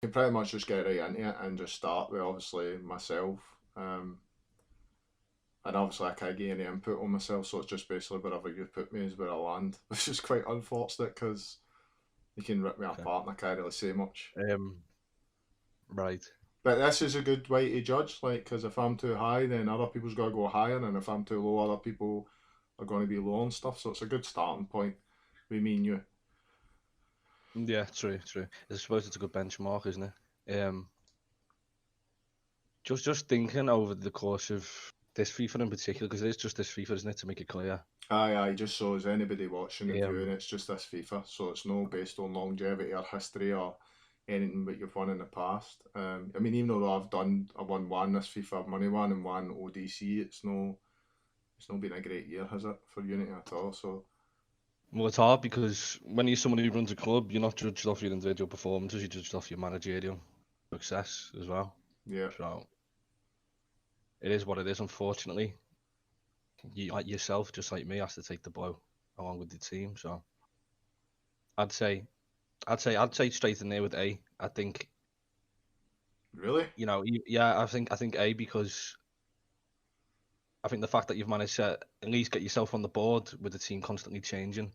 can pretty much just get right into it and just start with obviously myself. And obviously I can't get any input on myself, so it's just basically wherever you put me is where I land, which is quite unfortunate because you can rip me Okay. apart and I can't really say much. Right. But this is a good way to judge, like, because if I'm too high, then other people's got to go higher, and if I'm too low, other people are going to be low and stuff. So it's a good starting point with me and you. Yeah, true. I suppose it's a good benchmark, isn't it? Just thinking over the course of this FIFA in particular, because it is just this FIFA, isn't it? To make it clear. Aye, just so as anybody watching and viewing, Um, it's just this FIFA, so it's no based on longevity or history or anything that you've won in the past. I mean, even though I won one this FIFA money one and one ODC, it's not been a great year, has it, for Unity at all? So well, it's hard because when you're someone who runs a club, you're not judged off your individual performances, you're judged off your managerial success as well. yeah, So it is what it is, unfortunately. You, like yourself, just like me, has to take the blow along with the team. So I'd say, I'd say straight in there with A. I think, really, yeah, I think A because I think the fact that you've managed to at least get yourself on the board with the team constantly changing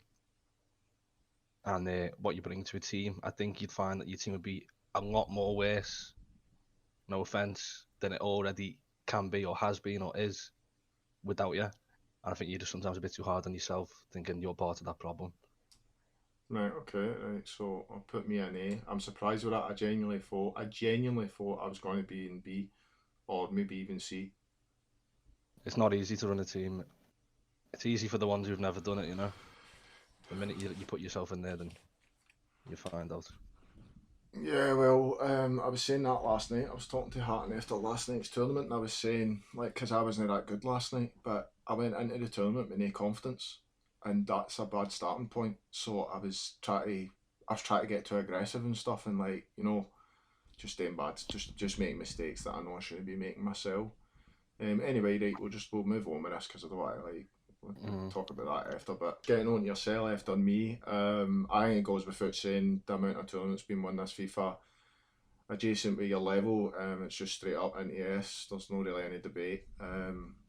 and what you bring to a team, I think you'd find that your team would be a lot more worse, no offense, than it already can be or has been or is without you. And I think you're just sometimes a bit too hard on yourself, thinking you're part of that problem. right, okay, right. So I'll put me in A. I'm surprised with that. I genuinely thought I was going to be in B or maybe even C. It's not easy to run a team. It's easy for the ones who've never done it, you know. The minute you put yourself in there, then you find out. Yeah, well, I was saying that last night. I was talking to Hatton after last night's tournament, and I was saying, like, because I wasn't that good last night, but I went into the tournament with no confidence, and that's a bad starting point. So I was trying to get too aggressive and stuff, and like, just doing bad, just making mistakes that I know I shouldn't be making myself. Anyway, right, we'll move on with this because I don't want to like we'll Mm. talk about that after. But getting on to yourself after me, I think it goes without saying the amount of tournaments being won this FIFA adjacent with your level. It's just straight up into S. There's no really any debate.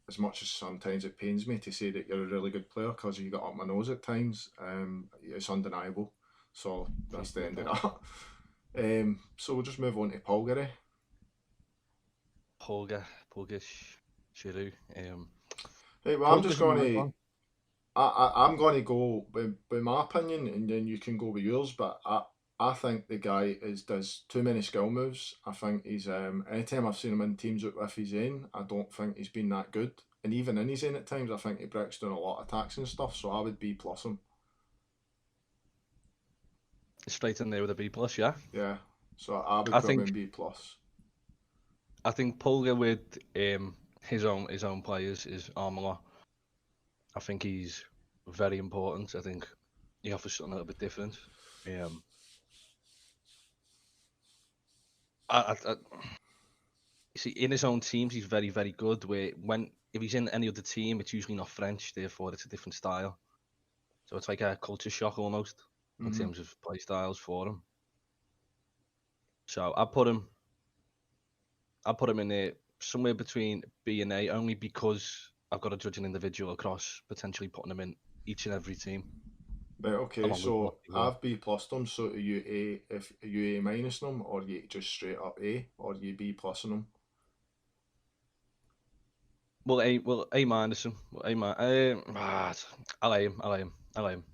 As much as sometimes it pains me to say that you're a really good player because you got up my nose at times, it's undeniable. So that's the Appreciate end of that. that. So we'll just move on to Polgary. Polgish, Shiru. Right, well, I'm just Polga's a going mad to one. I'm going to go with my opinion, and then you can go with yours. But I think the guy does too many skill moves. I think he's anytime I've seen him in teams with his in, I don't think he's been that good. And even in his in at times, I think he breaks down a lot of attacks and stuff. So I would B plus him. Straight in there with a B plus, yeah. Yeah. So I would I put him in think B plus. I think Polga with his own players is armour. I think he's very important. I think he offers something a little bit different. Um, I you see in his own teams he's very very good. Where when if he's in any other team, it's usually not French. Therefore, it's a different style. So it's like a culture shock almost in Hmm. terms of play styles for him. So I put him in there somewhere between B and A, only because I've got to judge an individual across potentially putting him in each and every team Right. Okay. along with what So they were. I've B plus them. So are you A if are you A minus them, or you just straight up A, or you B plus them? Well, A minus him. Well, A minus. I'll A him. I'll A him. I'll A him.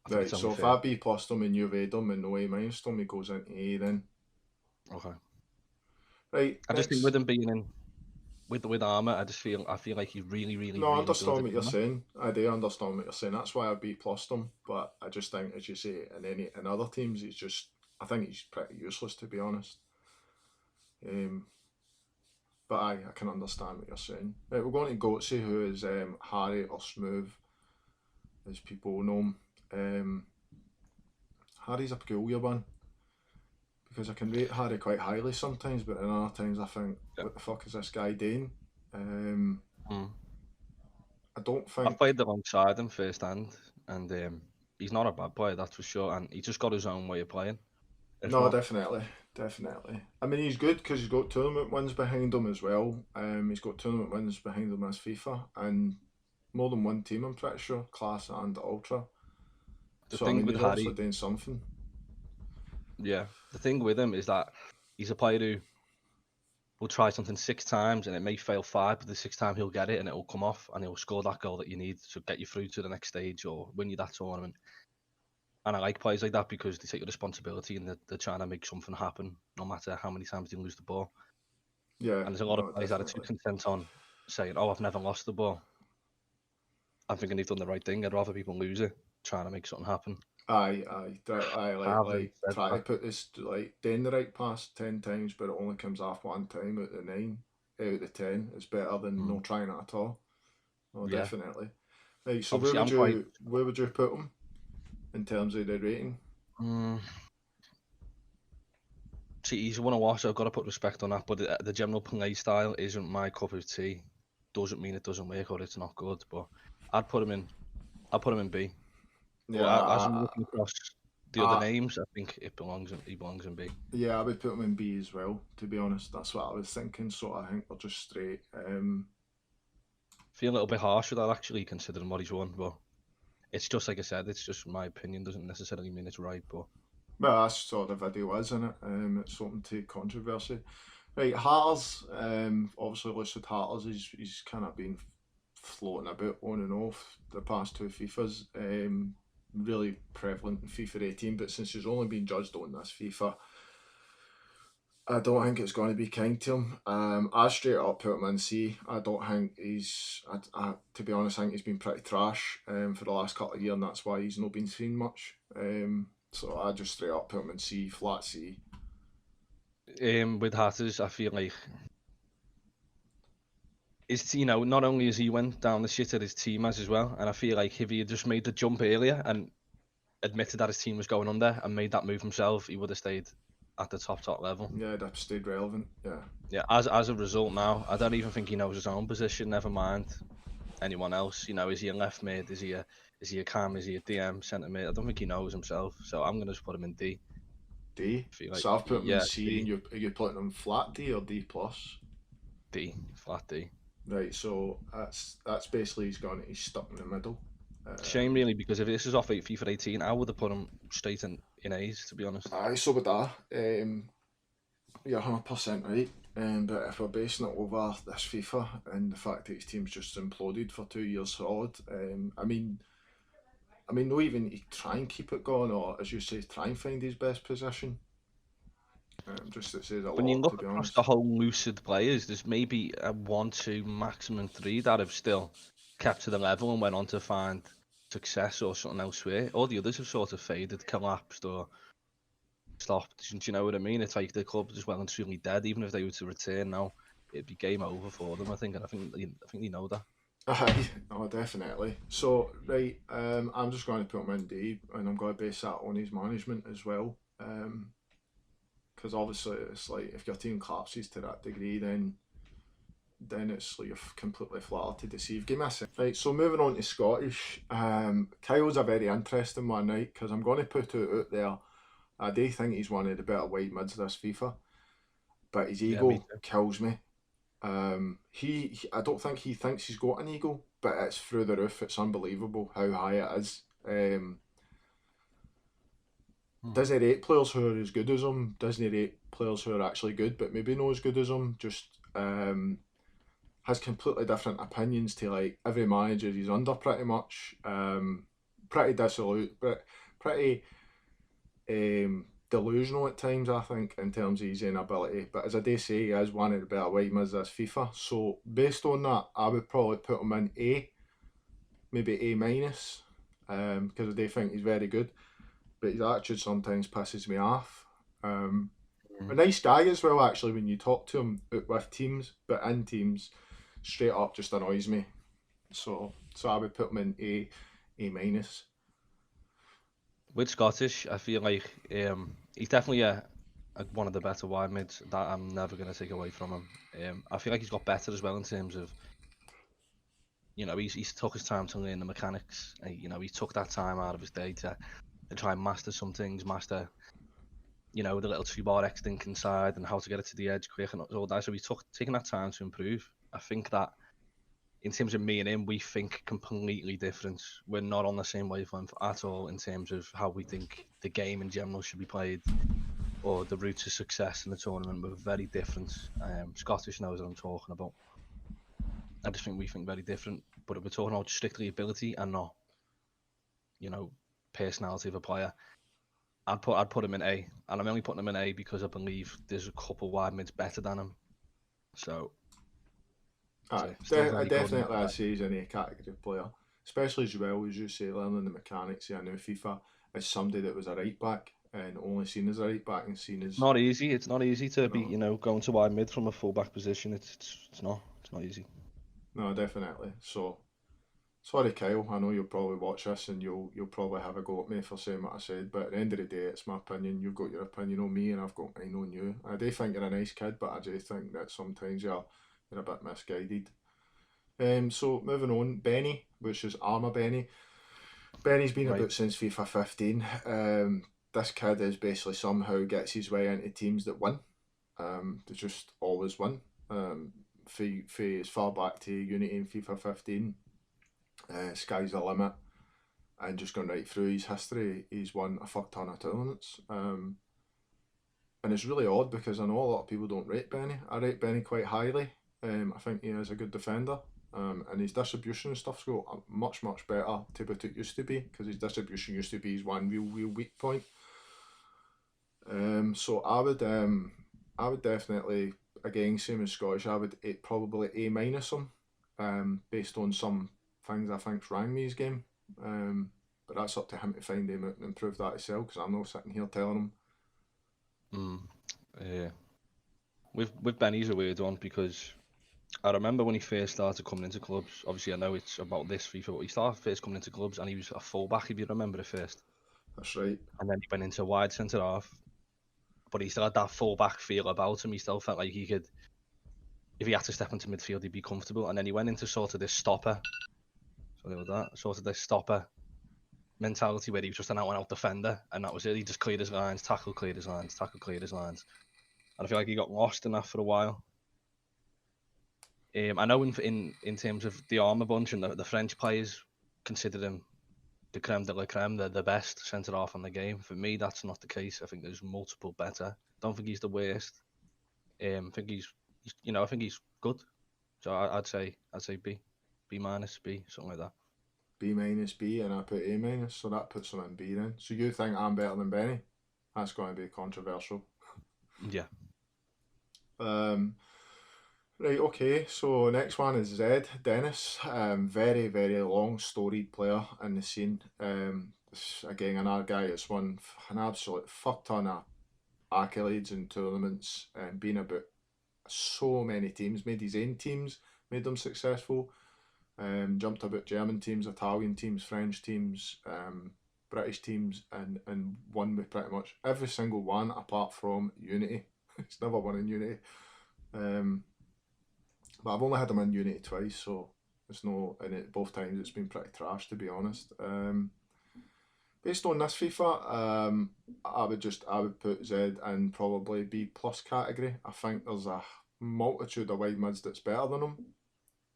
I think Right, it's only so if fair. I B plus them and you've A them and no A minus them, he goes into A then. Okay. Right, I just think next. with him being in with armor, I feel like he's really, really, No, I really good understand at what you're armor. saying. I do understand what you're saying. That's why I B plus them. But I just think, as you say, in other teams, I think he's pretty useless to be honest. Um, but I can understand what you're saying. Right, we're going to Goatsy, who is Harry or Smooth, as people know him. Harry's a peculiar one because I can rate Harry quite highly sometimes, but in other times I think, Yeah. what the fuck is this guy doing? Um, Mm. I don't I've think. played alongside him firsthand, and he's not a bad player, that's for sure. And he just got his own way of playing as No, well. definitely. definitely. I mean, he's good because he's got tournament wins behind him as well. He's got tournament wins behind him as FIFA and more than one team. I'm pretty sure, class and ultra. The So I thing mean, with he's obviously Harry, doing something. yeah, the thing with him is that he's a player who will try something 6 times and it may fail 5, but the 6th time he'll get it and it'll come off and he'll score that goal that you need to get you through to the next stage or win you that tournament. And I like players like that because they take a responsibility and they're trying to make something happen, no matter how many times they lose the ball. Yeah, And there's a lot of no, players that are too definitely. content on saying, "Oh, I've never lost the ball." I'm thinking they've done the right thing. I'd rather people lose it, trying to make something happen. I Having like said try to that, put this like doing the right pass 10 times, but it only comes off one time out of the nine, out of the 10. It's better than no trying it at all. Oh, yeah. definitely. Right, so Obviously, I'm quite. where would you put him in terms of the rating? Mm, see, he's one to watch. I've got to put respect on that, but the general play style isn't my cup of tea. Doesn't mean it doesn't work or it's not good, but I'd put him in. I'd put him in B. Yeah, But as I'm looking across the other I, names, I think it belongs in. He belongs in B. yeah, I would put him in B as well. To be honest, that's what I was thinking. So I think we're just straight. Feel a little bit harsh with that actually, considering what he's won, but it's just like I said. It's just my opinion. Doesn't necessarily mean it's right, but Well, that's sort of the video is, isn't it? It's open to controversy. Right, Hatters, obviously listed Hatters, he's kind of been floating about on and off the past two FIFAs. Really prevalent in FIFA 18, but since he's only been judged on this FIFA, I don't think it's going to be kind to him. I straight up put him in C. I don't think to be honest, I think he's been pretty trash for the last couple of years, and that's why he's not been seen much. So I just straight up put him in C, flat C. with Hatters, I feel like not only has he went down the shit that his team has as well, and I feel like if he had just made the jump earlier and admitted that his team was going under and made that move himself, he would have stayed at the top level. Yeah, that stayed relevant. Yeah. Yeah, as a result now, I don't even think he knows his own position, never mind anyone else. Is he a left mid? Is he a cam? Is he a DM centre mid? I don't think he knows himself, so I'm gonna just put him in D. D. I feel like So I've put him in yeah, C, and D, you're putting him flat D or D plus. D, flat D. Right. So that's basically he's stuck in the middle. Shame really because if this is off FIFA 18, I would have put him straight in A's to be honest. Aye, so would I. You're 100% right. But if we're basing it over this FIFA and the fact that his team's just imploded for 2 years solid, not even to try and keep it going, or as you say, try and find his best position. Just it says a When you lot, to look be across honest. the whole lucid players, there's maybe a 1, 2, maximum 3 that have still kept to the level and went on to find success or something elsewhere. All the others have sort of faded, collapsed, or stopped. Do you know what I mean? It's like the club is well and truly dead. Even if they were to return now, it'd be game over for them. I think, and I think they know that. Aye, oh, definitely. So, right, I'm just going to put him in D, and I'm going to base that on his management as well. Because obviously, it's like if your team collapses to that degree, then it's like you're completely flattered to deceive. Give me a sec. Right, so moving on to Scottish, Kyle's a very interesting one, right? Because I'm going to put it out there. I do think he's one of the better wide mids this FIFA, but his Yeah, me ego too. kills me. I don't think he thinks he's got an ego, but it's through the roof. It's unbelievable how high it is. Doesn't rate players who are as good as him. Doesn't rate players who are actually good, but maybe not as good as him. Just has completely different opinions to like every manager he's under, pretty much. Pretty dissolute, but pretty delusional at times, I think, in terms of his inability. But as I do say, he is one of the better white mids this FIFA. So based on that, I would probably put him in A, maybe A minus, because I do think he's very good. But his attitude sometimes pisses me off. A Mm. nice guy as well, actually, when you talk to him with teams, but in teams, straight up just annoys me. So I would put him in A minus. With Scottish, I feel like he's definitely one of the better wide mids that I'm never going to take away from him. I feel like he's got better as well in terms of he's took his time to learn the mechanics. He took that time out of his day to try and master some things, master you know, the little 2-bar X dink inside and how to get it to the edge quick and all that. So he's taking that time to improve. I think that in terms of me and him, we think completely different. We're not on the same wavelength at all in terms of how we think the game in general should be played or the route to success in the tournament. We're very different. Scottish knows what I'm talking about. I just think we think very different. But if we're talking about strictly ability and not, you know, personality of a player, I'd put him in A, and I'm only putting him in A because I believe there's a couple wide mids better than him. So, definitely I'd say he's an A category player, especially as well as you say, learning the mechanics of a new FIFA as somebody that was a right back and only seen as a right back and seen as. It's not easy. It's not easy to be, you know, going to wide mid from a full back position. It's not easy. No, definitely. So, sorry, Kyle. I know you'll probably watch this and you'll probably have a go at me for saying what I said. But at the end of the day, it's my opinion. You've got your opinion on me, and I've got mine on you. I do think you're a nice kid, but I do think that sometimes you're a bit misguided. So moving on, Benny, which is Armour Benny. Benny's been about since FIFA 15. This kid is basically somehow gets his way into teams that win. They just always win. As far back to Unity in FIFA 15, sky's the limit, and just going right through his history, he's won a fuck ton of tournaments. And it's really odd because I know a lot of people don't rate Benny. I rate Benny quite highly. I think he is a good defender. And his distribution and stuff's got much better to what it used to be, because his distribution used to be his one real weak point. So I would definitely, again, same as Scottish, I would probably A- him, based on some things I think's wrong with his game. But that's up to him to find him out and improve that himself, because I'm not sitting here telling him. Yeah. With Benny's a weird one, because I remember when he first started coming into clubs. Obviously, I know it's about this FIFA, but he started first coming into clubs and he was a fullback, if you remember at first. That's right. And then he went into wide centre half, but he still had that fullback feel about him. He still felt like he could, if he had to step into midfield, he'd be comfortable. And then he went into sort of this stopper, sort of this stopper mentality where he was just an out-and-out defender, and that was it. He just cleared his lines, cleared his lines. And I feel like he got lost in that for a while. I know in terms of the Armour bunch and the French players consider him the creme de la creme, the best centre half in the game. For me, that's not the case. I think there's multiple better. Don't think he's the worst. I think he's good. So I'd say B minus, B, something like that. B minus, B, and I put A minus, so that puts him in B then. So you think I'm better than Benny? That's going to be controversial. Yeah. Right, okay, so next one is Zed Dennis. Very long storied player in the scene. Again, another guy that's won an absolute fuck ton of accolades and tournaments, and been about so many teams, made his own teams, made them successful. Jumped about German teams, Italian teams, French teams, British teams, and won with pretty much every single one apart from Unity. He's never won in Unity. But I've only had him in Unity twice, so it's no, and both times it's been pretty trash, to be honest. Based on this FIFA, I would put Zed in probably B plus category. I think there's a multitude of wide mids that's better than him.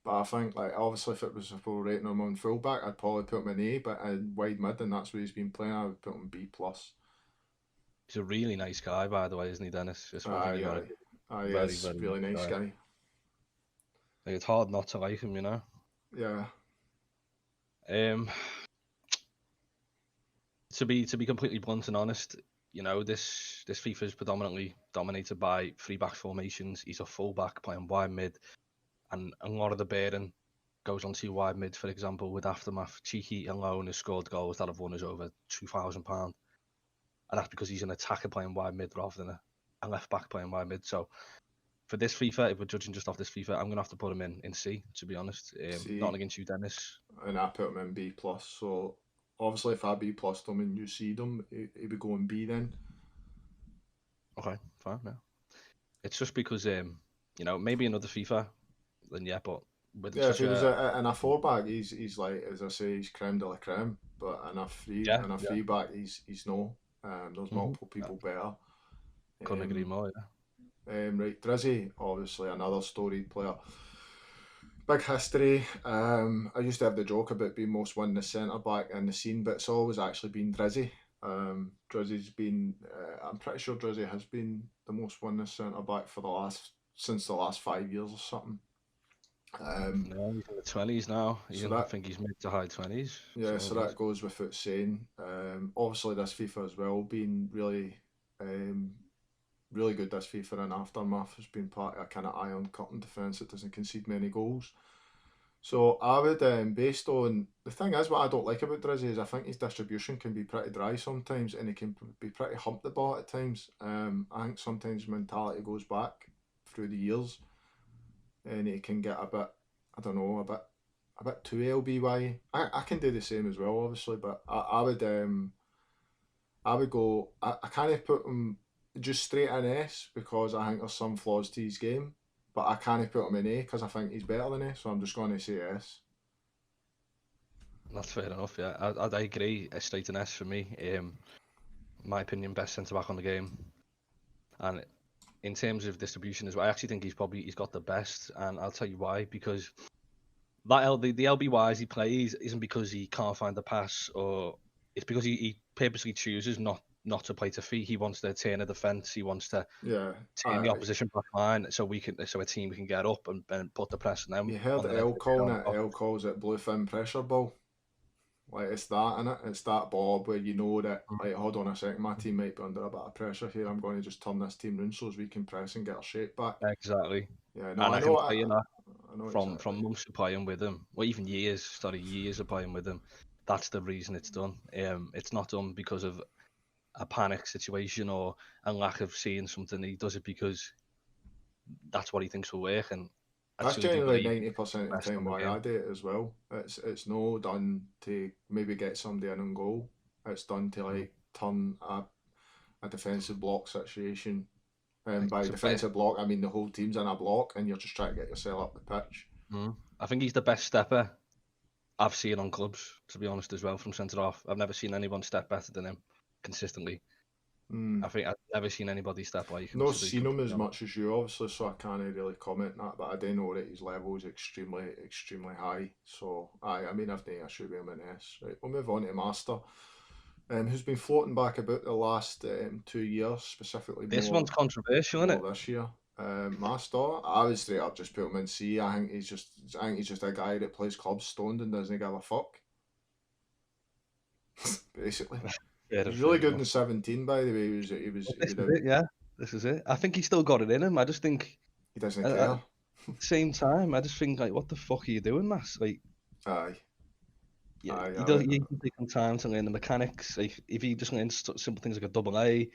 But I think, like, obviously if we were rating him on fullback, I'd probably put him in A, but in wide mid, and that's where he's been playing, I would put him B plus. He's a really nice guy, by the way, isn't he, Dennis? He's a really nice guy. Like, it's hard not to like him, you know. Yeah. To be completely blunt and honest, you know, this FIFA is predominantly dominated by 3-back formations. He's a full-back playing wide mid, and a lot of the burden goes on 2 wide mid. For example, with Aftermath, Cheeky alone has scored goals that have won us over £2,000, and that's because he's an attacker playing wide mid rather than a left back playing wide mid. So for this FIFA, if we're judging just off this FIFA, I'm gonna have to put him in C, to be honest. Not against you, Dennis. And I put him in B plus. So obviously, if I B plus them and you see them, he would go in B then. Okay, fine. Yeah. It's just because you know, maybe another FIFA, then yeah, but with if he was in a 4-back, he's like, as I say, he's creme de la creme. But in a 3-back, he's no. There's multiple people better. Couldn't agree more. Yeah. Right, Drizzy, obviously another storied player. Big history. I used to have the joke about being most winningest centre back in the scene, but it's always actually been Drizzy. Drizzy's been. I'm pretty sure Drizzy has been the most winningest centre back for since the last 5 years or something. No, he's in the 20s now. So I that think he's mid to high 20s. Yeah, so that goes without saying. Obviously, this FIFA as well been um, really good. This FIFA in aftermath has been part of a kind of iron curtain defence that doesn't concede many goals. So I would, based on the thing is, what I don't like about Drizzy is I think his distribution can be pretty dry sometimes, and he can be pretty hump the ball at times. I think sometimes mentality goes back through the years, and he can get a bit, I don't know, a bit too LBY. I can do the same as well, obviously, but I would go. I can't put him just straight in S because I think there's some flaws to his game, but I can't put him in A because I think he's better than S. So I'm just going to say S. That's fair enough. Yeah, I agree. A straight an S for me. My opinion, best centre back on the game. And in terms of distribution as well, I actually think he's got the best, and I'll tell you why. Because the LBYs he plays isn't because he can't find the pass, or it's because he purposely chooses not to play to feet. He wants to turn a defence. He wants to Yeah, turn the opposition back line so a team can get up and put the press on them you heard on the L next calling it. L calls it Bluefin pressure ball. Like it's that in it. It's that ball where you know that. Like, hold on a second, my team might be under a bit of pressure here. I'm going to just turn this team round so as we can press and get our shape back. Exactly. Yeah, no, And I I can know. tell you that I know from exactly. months of playing with him, or even years of playing with him, that's the reason it's done. It's not done because of a panic situation or a lack of seeing something. He does it because that's what he thinks will work, and I That's truly do generally believe 90% of the best time on the why game. I do it as well. It's no done to maybe get somebody in on goal. It's done to Mm. like turn a defensive block situation. And Like, by it's a bit, defensive block, I mean the whole team's in a block and you're just trying to get yourself up the pitch. I think he's the best stepper I've seen on clubs, to be honest, as well, from centre off. I've never seen anyone step better than him consistently. Mm. I think I've never seen anybody step like him, No to be seen him completely as honest. much as you, obviously, so I can't really comment on that. But I do know that his level is extremely high. So I mean, I've no issue with him in S. Right, we'll move on to Master, who's been floating back about the last 2 years, specifically This one's controversial, isn't it? more this year. Master, I would straight up just put him in C. I think he's just a guy that plays clubs stoned and doesn't give a fuck. Basically, he was really Fair good in enough. 17. By the way, Well, he this would is have, it, yeah. This is it. I think he's still got it in him. I just think he doesn't at care. the same time, I just think like, what the fuck are you doing, Mass? Like, Aye, yeah, aye, he I does. would, He can take some time to learn the mechanics. Like, if he just learns simple things like a double A,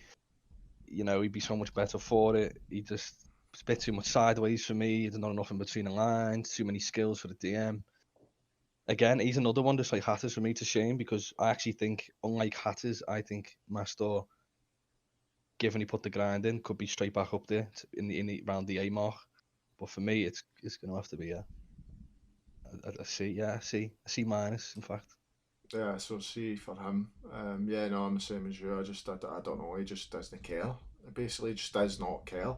he'd be so much better for it. He just it's a bit too much sideways for me. There's not enough in between the lines. Too many skills for the DM. Again, he's another one just like Hatters for me to shame because I actually think, unlike Hatters, I think Mastor, given he put the grind in, could be straight back up there in the around the A mark. But for me, it's gonna have to be a C, yeah, a C minus, in fact. yeah. So C for him. Yeah, no, I'm the same as you. I don't know. He just doesn't care. Basically, just does not care. Mm.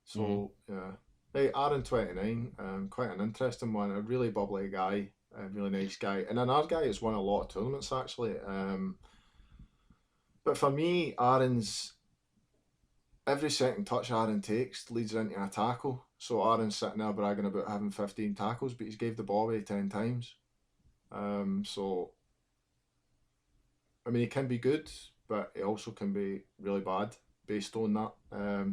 So yeah. Hey, Aaron 29, quite an interesting one. A really bubbly guy, a really nice guy, and another guy who's won a lot of tournaments actually. But for me, Aaron's every second touch Aaron takes leads into a tackle. So Aaron's sitting there bragging about having 15 tackles, but he's gave the ball away 10 times. So I mean, he can be good, but he also can be really bad based on that.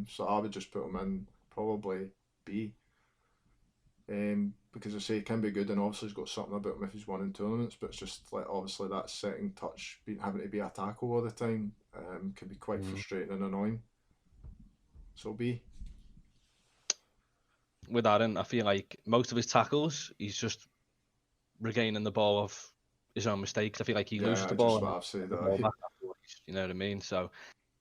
So I would just put him in probably B. Because I say he can be good, and obviously he's got something about him if he's winning tournaments. But it's just like obviously that second touch, having to be a tackle all the time, can be quite Mm. frustrating and annoying. So B. With Aaron, I feel like most of his tackles, he's just regaining the ball off his own mistakes. I feel like he loses Yeah, the just ball what and I've said. the ball back afterwards. You know what I mean? So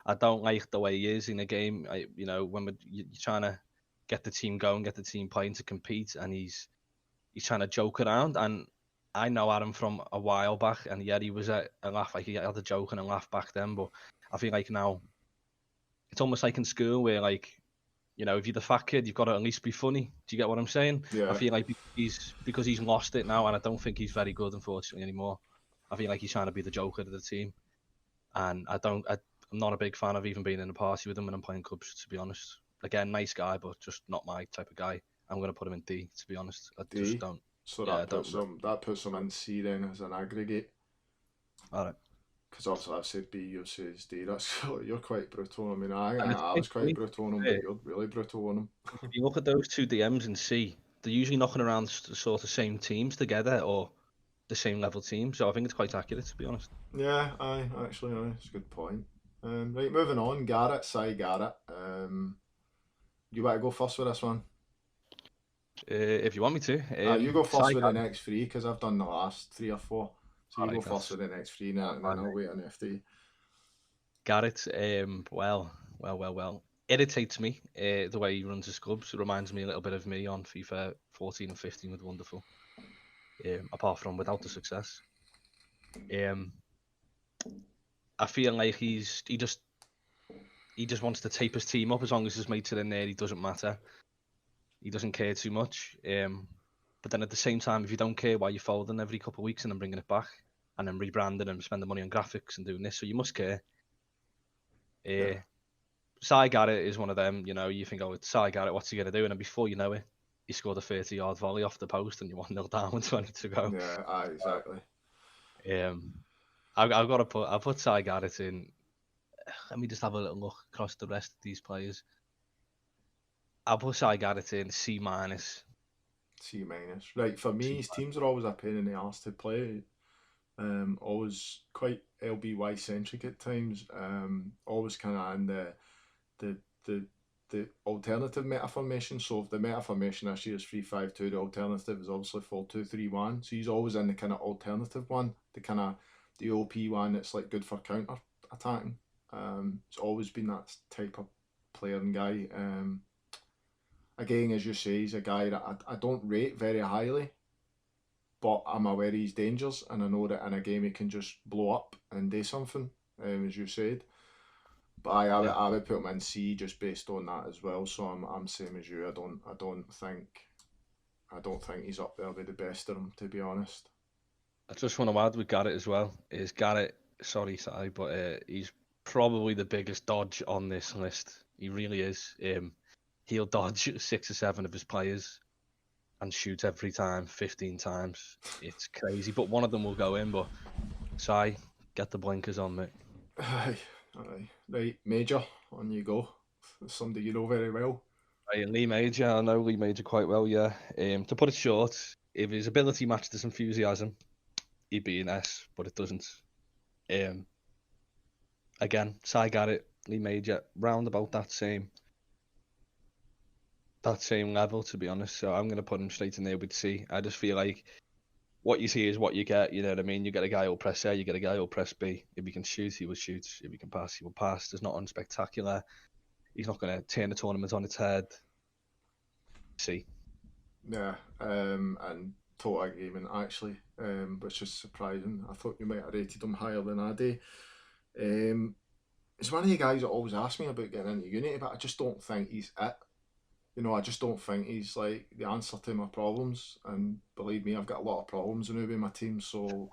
I don't like the way he is in a game. When you're trying to get the team going, get the team playing to compete, and he's trying to joke around. And I know Adam from a while back, and yeah, he was a laugh. Like he had a joke and a laugh back then. But I feel like now it's almost like in school where, like, you know, if you're the fat kid, you've got to at least be funny. Do you get what I'm saying? I Yeah. feel like because he's lost it now, and I don't think he's very good, unfortunately, anymore. I feel like he's trying to be the joker of the team, and I'm not a big fan of even being in a party with him when I'm playing clubs, to be honest. Again, nice guy, but just not my type of guy. I'm going to put him in D, to be honest. I just D. don't. So Yeah, I that don't. puts them in C then as an aggregate. All right. Because obviously I've said B, you've said D. That's you're quite brutal. I mean, And it's I was quite brutal on him, but fair. you're really brutal on him. If you look at those two DMs in C, they're usually knocking around the sort of same teams together or the same level team. So I think it's quite accurate, to be honest. Yeah, actually, it's a good point. Right, moving on. Gareth Sagara. You want to go first with this one? If you want me to. You go first with the Saigon. next three because I've done the last 3 or 4. So you go Alright, first with the next three, and then fine, I'll mate. wait on FD. Garrett, well. Irritates me the way he runs his clubs. It reminds me a little bit of me on FIFA 14 and 15 with Wonderful. Apart from without the success. I feel like he just wants to tape his team up as long as his mates are in there. He doesn't matter. He doesn't care too much. But then at the same time, if you don't care, why you folding every couple of weeks and then bringing it back and then rebranding and spending money on graphics and doing this? So you must care. Yeah. Cy Garrett is one of them, you know, you think, oh, it's Cy Garrett, what's he going to do? And then before you know it, he scored a 30-yard volley off the post and you're 1-0 down with 20 to go. Yeah, exactly. I'll put Cy Garrett in. Let me just have a little look across the rest of these players. I'll put Cy Garrett in C-. C minus. Right, for me, his teams are always a pain in the arse to play. Always quite LBY centric at times. Always kind of in the the the alternative meta formation. So if the meta formation this year is 3-5-2, the alternative is obviously 4-2-3-1. So he's always in the kind of alternative one, the OP one that's like good for counter attacking. It's always been that type of player and guy. Again, as you say, he's a guy that I don't rate very highly, but I'm aware of his dangers, and I know that in a game he can just blow up and do something, as you said. But I would put him in C just based on that as well. So I'm same as you. I don't think he's up there with the best of them, to be honest. I just want to add with Garrett as well. Is Garrett, sorry, Si, but he's probably the biggest dodge on this list. He really is. He'll dodge 6 or 7 of his players and shoot every time 15 times. It's crazy, but one of them will go in. But Si, get the blinkers on, mate. Aye. Right, Major, on you go. Somebody you know very well. Right, Lee Major, I know Lee Major quite well, yeah. To put it short, if his ability matched his enthusiasm, he'd be an S, but it doesn't. Again, Cy Garrett, Lee Major, round about that same level, to be honest. So I'm going to put him straight in there with C. I just feel like what you see is what you get. You know what I mean? You get a guy who'll press A, you get a guy who'll press B. If he can shoot, he will shoot. If he can pass, he will pass. There's not unspectacular. He's not going to turn the tournament on its head. C. Yeah, and total agreement actually, which is surprising. I thought you might have rated him higher than I do. It's one of the guys that always ask me about getting into Unity, but I just don't think he's it. You know, I just don't think he's like the answer to my problems. And believe me, I've got a lot of problems now with my team. So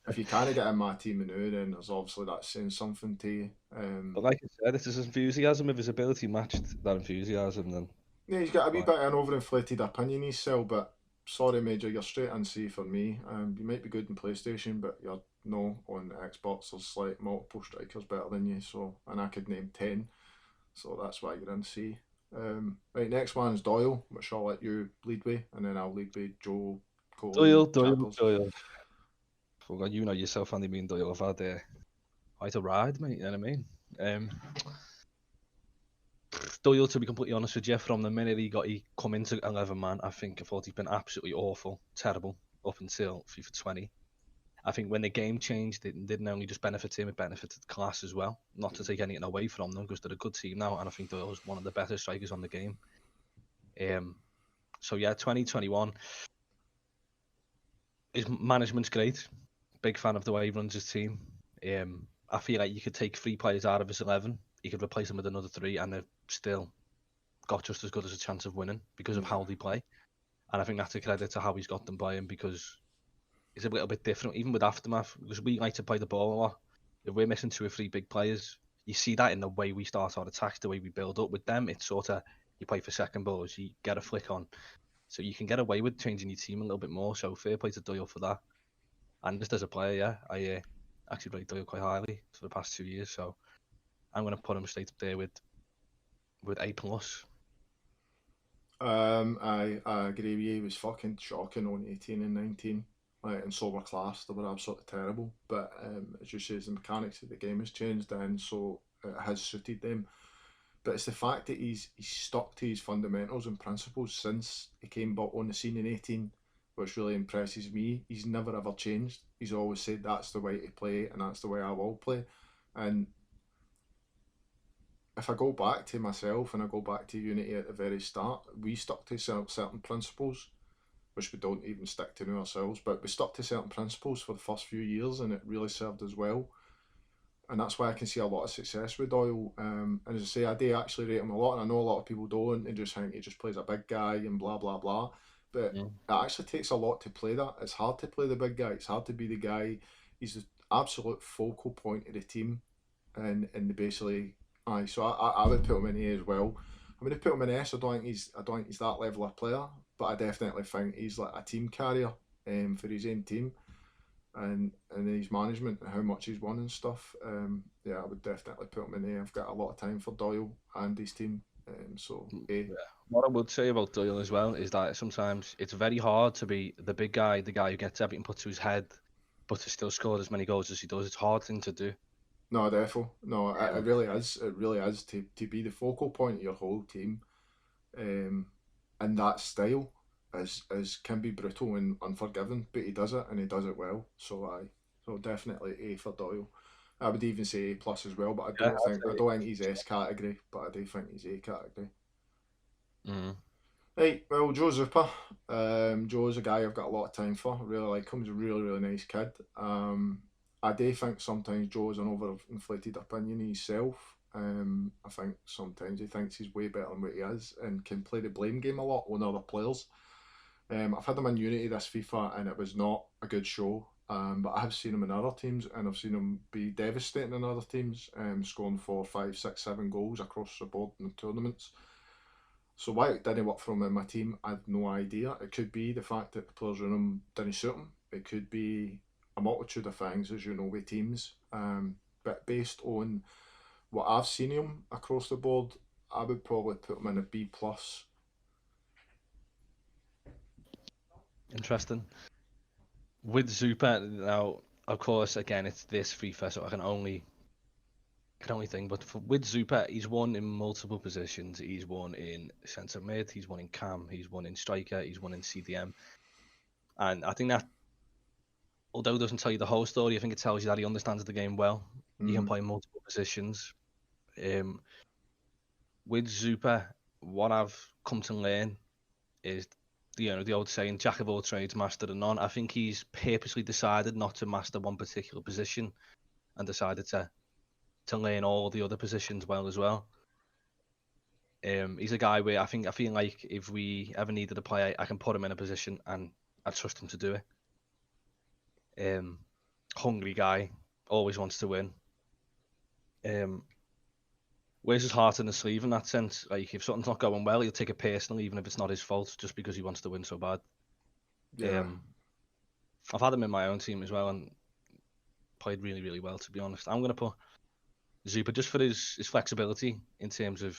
if you can't get in my team now, then there's obviously that's saying something to you. But like I said, it's his enthusiasm. If his ability matched that enthusiasm, then Yeah, he's got a wee fine. bit of an overinflated opinion himself, but sorry, Major, you're straight in C for me. You might be good in PlayStation, but you're no on Xbox. There's like multiple strikers better than you, so and I could name 10, so that's why you're in C. Right, next one's Doyle, which I'll let you lead with, and then I'll lead with Joe, Coley, and Chappers. Doyle. Well, you know yourself, Andy, me and Doyle have had quite a ride, mate. You know what I mean? Doyle, to be completely honest with you, from the minute he come into 11 man, I thought he's been absolutely awful, terrible up until FIFA 20. I think when the game changed, it didn't only just benefit him, it benefited the class as well. Not to take anything away from them, because they're a good team now, and I think Doyle's one of the better strikers on the game. So yeah, 2021. His management's great. Big fan of the way he runs his team. I feel like you could take 3 players out of his 11. you could replace them with another 3, and they've still got just as good as a chance of winning because of how they play. And I think that's a credit to how he's got them playing, because it's a little bit different, even with Aftermath, because we like to play the ball a lot. If we're missing 2 or 3 big players, you see that in the way we start our attacks, the way we build up. With them, it's sort of, you play for second balls, you get a flick on. So you can get away with changing your team a little bit more. So fair play to Doyle for that. And just as a player, yeah, I actually played Doyle quite highly for the past 2 years. So I'm going to put him straight up there with A+. I agree with you. He was fucking shocking on 18 and 19. And so were class. They were absolutely terrible. But as you say, the mechanics of the game has changed, and so it has suited them. But it's the fact that he's stuck to his fundamentals and principles since he came back on the scene in 18, which really impresses me. He's never ever changed. He's always said that's the way to play and that's the way I will play. And if I go back to myself and I go back to Unity at the very start, we stuck to certain principles, which we don't even stick to now ourselves, but we stuck to certain principles for the first few years, and it really served us well. And that's why I can see a lot of success with Doyle. And as I say, I do actually rate him a lot, and I know a lot of people don't, and just think he just plays a big guy and blah blah blah. But it actually takes a lot to play that. It's hard to play the big guy. It's hard to be the guy. He's the absolute focal point of the team, and basically, aye. So I would put him in A as well. I'm going to put him in S. I don't think he's that level of player, but I definitely think he's like a team carrier for his own team. And his management and how much he's won and stuff, I would definitely put him in A. I've got a lot of time for Doyle and his team, so A. Yeah. What I would say about Doyle as well is that sometimes it's very hard to be the big guy, the guy who gets everything put to his head, but to still score as many goals as he does. It's a hard thing to do. No, definitely. No, it really is. It really is to be the focal point of your whole team, and that style is can be brutal and unforgiving, but he does it and he does it well. So definitely A for Doyle. I would even say A+ as well, but I don't think he's S category, but I do think he's A category. Right, well, Joe Zupa. Joe's a guy I've got a lot of time for. I really like him. He's a really, really nice kid. I do think sometimes Joe's an overinflated opinion of himself. I think sometimes he thinks he's way better than what he is and can play the blame game a lot on other players. I've had him in Unity this FIFA and it was not a good show. But I have seen him in other teams and I've seen him be devastating in other teams, scoring 4, 5, 6, 7 goals across the board in tournaments. So why it didn't work for him in my team, I have no idea. It could be the fact that the players around him didn't suit him. It could be a multitude of things, as you know, with teams. But based on what I've seen him across the board, I would probably put him in a B+. Interesting. With Zupa, now, of course, again, it's this FIFA, so I can only think. But with Zupa, he's won in multiple positions. He's won in centre mid, he's won in cam, he's won in striker, he's won in CDM. And I think that, although it doesn't tell you the whole story, I think it tells you that he understands the game well. He can play multiple positions. With Zupa, what I've come to learn is, the old saying, jack of all trades, master of none. I think he's purposely decided not to master one particular position and decided to learn all the other positions well as well. He's a guy where I feel like if we ever needed a player, I can put him in a position and I trust him to do it. Hungry guy, always wants to win. Wears his heart in his sleeve in that sense. Like, if something's not going well, he'll take it personally, even if it's not his fault, just because he wants to win so bad. Yeah. I've had him in my own team as well and played really, really well, to be honest. I'm going to put Zupa just for his flexibility in terms of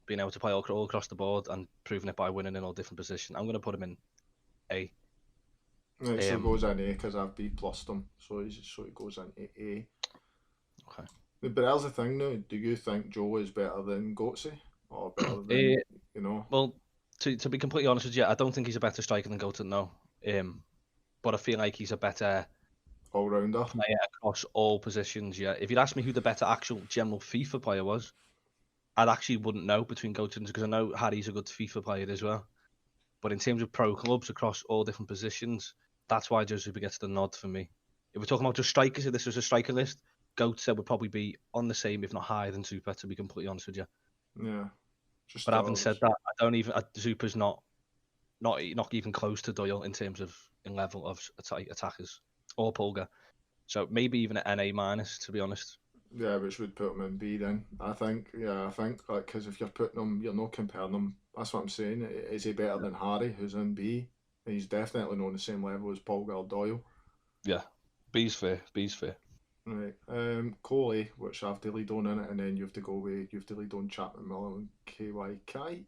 being able to play all across the board and proving it by winning in all different positions. I'm going to put him in A. Right, so he goes in A because I've B+ him, so he goes in A. Okay. But there's the thing now. Do you think Joe is better than Goatsy, or better than Well, to be completely honest with you, I don't think he's a better striker than Goatsy, no. But I feel like he's a better all-rounder player across all positions. Yeah. If you'd asked me who the better actual general FIFA player was, I actually wouldn't know between Goatsy, because I know Harry's a good FIFA player as well. But in terms of pro clubs across all different positions, that's why Joe Zupa gets the nod for me. If we're talking about just strikers, if this was a striker list, GOAT would probably be on the same, if not higher than Super, to be completely honest with you. Yeah. Just But having said that, I don't even Super's not even close to Doyle in terms of in level of attackers or Pulga. So maybe even an NA minus, to be honest. Yeah, which would put him in B then. I think, like, because if you're putting him, you're not comparing them. That's what I'm saying. Is he better than Harry, who's in B? He's definitely not on the same level as Paul Doyle. Yeah, B's fair. Right. Coley, which I've delayed on in it, and then you have to go away. You've delayed on Chapman, Miller, and KYK.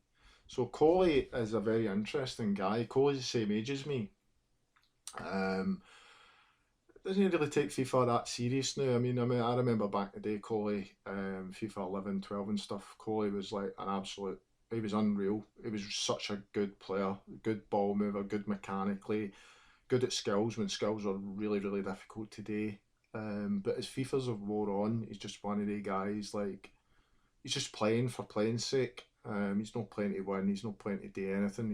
So Coley is a very interesting guy. Coley's the same age as me. Doesn't really take FIFA that serious now. I remember back in the day, Coley, FIFA 11, 12 and stuff. Coley was like an absolute. He was unreal. He was such a good player, good ball mover, good mechanically, good at skills when skills are really, really difficult today. But as FIFA's have wore on, he's just one of the guys. Like, he's just playing for playing's sake. He's not playing to win. He's not playing to do anything.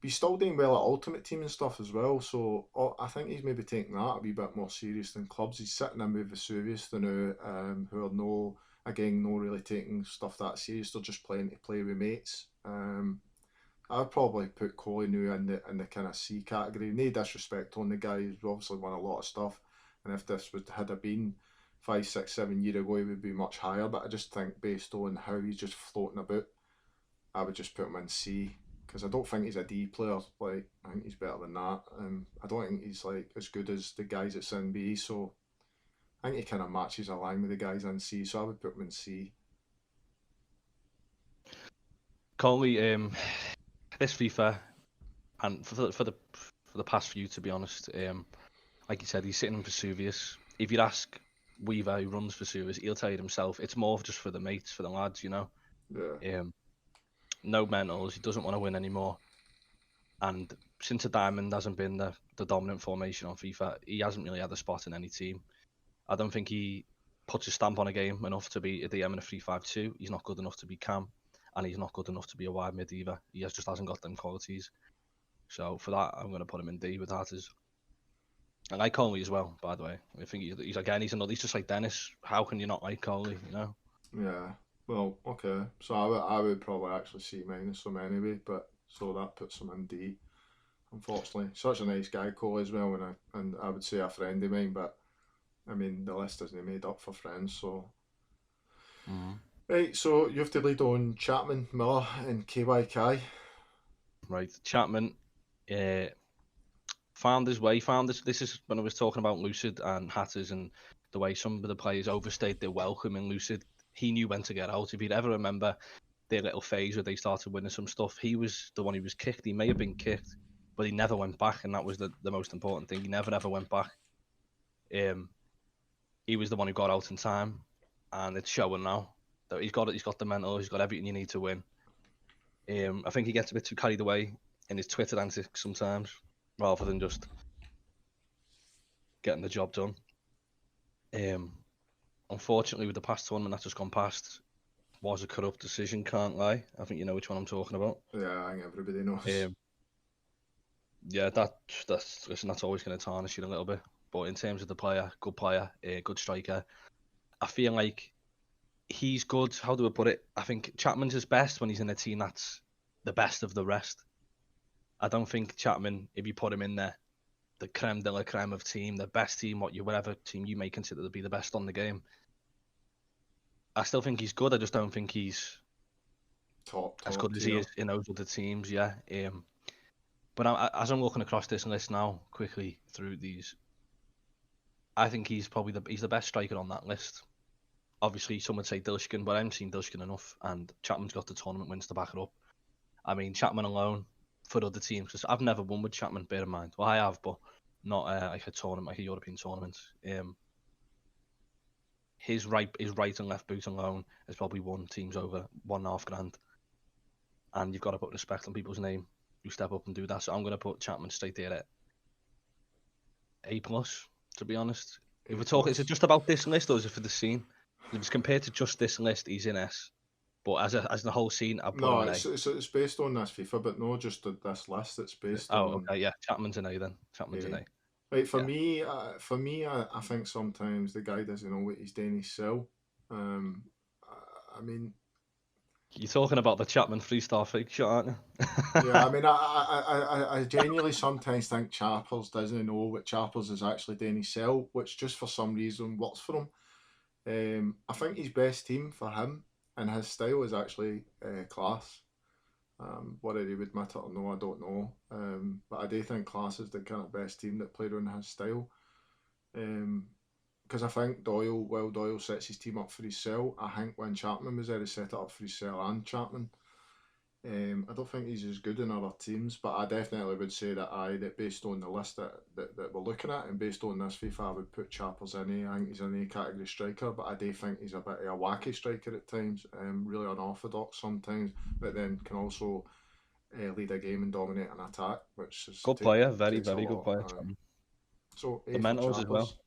He's still doing well at Ultimate Team and stuff as well. So I think he's maybe taking that a wee bit more serious than clubs. He's sitting in with Vesuvius now, who are no really taking stuff that serious. They're just playing to play with mates. I'd probably put Coley now in the kind of C category. No disrespect on the guy. He's obviously won a lot of stuff, and if this had been 5, 6, 7 years ago, he would be much higher. But I just think based on how he's just floating about, I would just put him in C. Because I don't think he's a D player. Like, I think he's better than that. I don't think he's like as good as the guys at in B. So I think he kind of matches a line with the guys in C. So I would put him in C. Coley, this FIFA, and for the past few, to be honest, like you said, he's sitting in Vesuvius. If you ask Weaver, who runs Vesuvius, he'll tell you himself. It's more just for the mates, for the lads, you know. Yeah. No mentals. He doesn't want to win anymore. And since a diamond hasn't been the dominant formation on FIFA, he hasn't really had a spot in any team. I don't think he puts a stamp on a game enough to be a DM in a 3-5-2. He's not good enough to be cam, and he's not good enough to be a wide mid either. He just hasn't got them qualities. So for that, I'm going to put him in D with Hatters. I like Coley as well, by the way. I think he's just like Dennis. How can you not like Coley, you know? Yeah. Well, okay. So I would probably actually C minus him anyway, but so that puts him in D. Unfortunately, such a nice guy, Cole, as well, and I would say a friend of mine, but I mean the list isn't made up for friends, so. Right, so you have to lead on Chapman, Miller, and KYK. Right, Chapman, found his way. This is when I was talking about Lucid and Hatters and the way some of the players overstayed their welcome in Lucid. He knew when to get out. If you'd ever remember their little phase where they started winning some stuff, he was the one who was kicked. He may have been kicked, but he never went back, and that was the most important thing. He never ever went back. He was the one who got out in time, and it's showing now that he's got the mental, he's got everything you need to win. I think he gets a bit too carried away in his Twitter antics sometimes, rather than just getting the job done. Unfortunately, with the past tournament that's just gone past, was a corrupt decision, can't lie. I think you know which one I'm talking about. Yeah, I think everybody knows. Yeah, that's always going to tarnish you a little bit. But in terms of the player, good player, good striker, I feel like he's good. How do I put it? I think Chapman's his best when he's in a team that's the best of the rest. I don't think Chapman, if you put him in there, the creme de la creme of team, the best team, whatever team you may consider to be the best on the game, I still think he's good. I just don't think he's top as good as he is in those other teams. Yeah. But as I'm looking across this list now, quickly through these, I think he's probably the best striker on that list. Obviously, some would say Dilshkin, but I haven't seen Dilshkin enough, and Chapman's got the tournament wins to back it up. I mean, Chapman alone for other teams, because I've never won with Chapman, bear in mind. Well, I have, but not like a tournament, like a European tournament. His right and left boot alone has probably won teams over $1.5 grand, and you've got to put respect on people's name who step up and do that. So I'm going to put Chapman straight there at A+, to be honest. If we're talking, is it just about this list, or is it for the scene? If it's compared to just this list, he's in S. But as the whole scene, I'll put him in A. It's based on this FIFA, but not just this list. It's based on. Oh, okay, yeah. Chapman's in A then. Chapman's in A. Right, Yeah. for me, I think sometimes the guy doesn't know what he's doing himself. Um, I mean, You're talking about the Chapman three-star fake shot, aren't yeah, I you? mean, I genuinely sometimes think Chappers doesn't know what Chappers is actually doing himself, which just for some reason works for him. I think his best team for him and his style is actually class. Whether he would admit it or no, I don't know. But I do think class is the kind of best team that played on his style. Um, because I think Doyle sets his team up for himself. I think when Chapman was there, he set it up for himself and Chapman. I don't think he's as good in other teams, but I definitely would say that based on the list that we're looking at and based on this FIFA, I would put Chappers in. I think he's an A category striker, but I do think he's a bit of a wacky striker at times, really unorthodox sometimes, but then can also lead a game and dominate an attack, which is, Good player, very, takes a very good lot. player, Chapman. So The A for mentals as well. Chappers.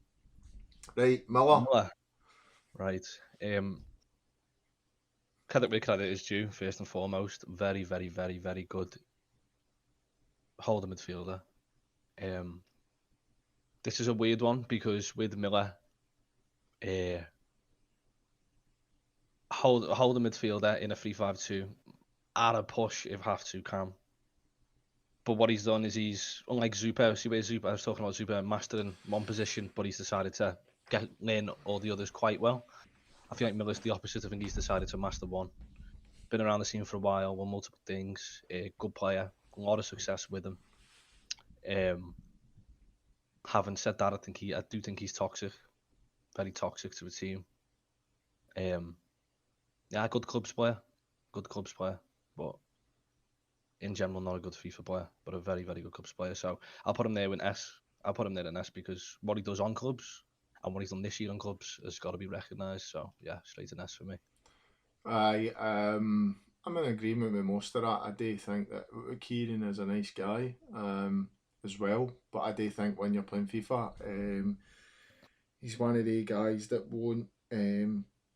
Right, Miller. Miller, right. Credit where credit is due, first and foremost. Very, very, very, very good holding midfielder. Um, this is a weird one because with Miller, uh, hold a midfielder in a 3-5-2 at a push if have to can. But what he's done is he's unlike Zupa. See where Zupa, I was talking about Zupa mastering one position, but he's decided to learn all the others quite well. I feel like Miller's the opposite. I think he's decided to master one. Been around the scene for a while, won multiple things. Good player, a lot of success with him. Um, having said that, I do think he's toxic, very toxic to the team. Yeah, good clubs player, but in general not a good FIFA player, but a very very good clubs player. So I'll put him there in S. I'll put him there in S because what he does on clubs and what he's done this year on clubs has got to be recognised. So yeah, straight in S for me. I'm in agreement with most of that. I do think that Kieran is a nice guy as well, but I do think when you're playing FIFA, he's one of the guys that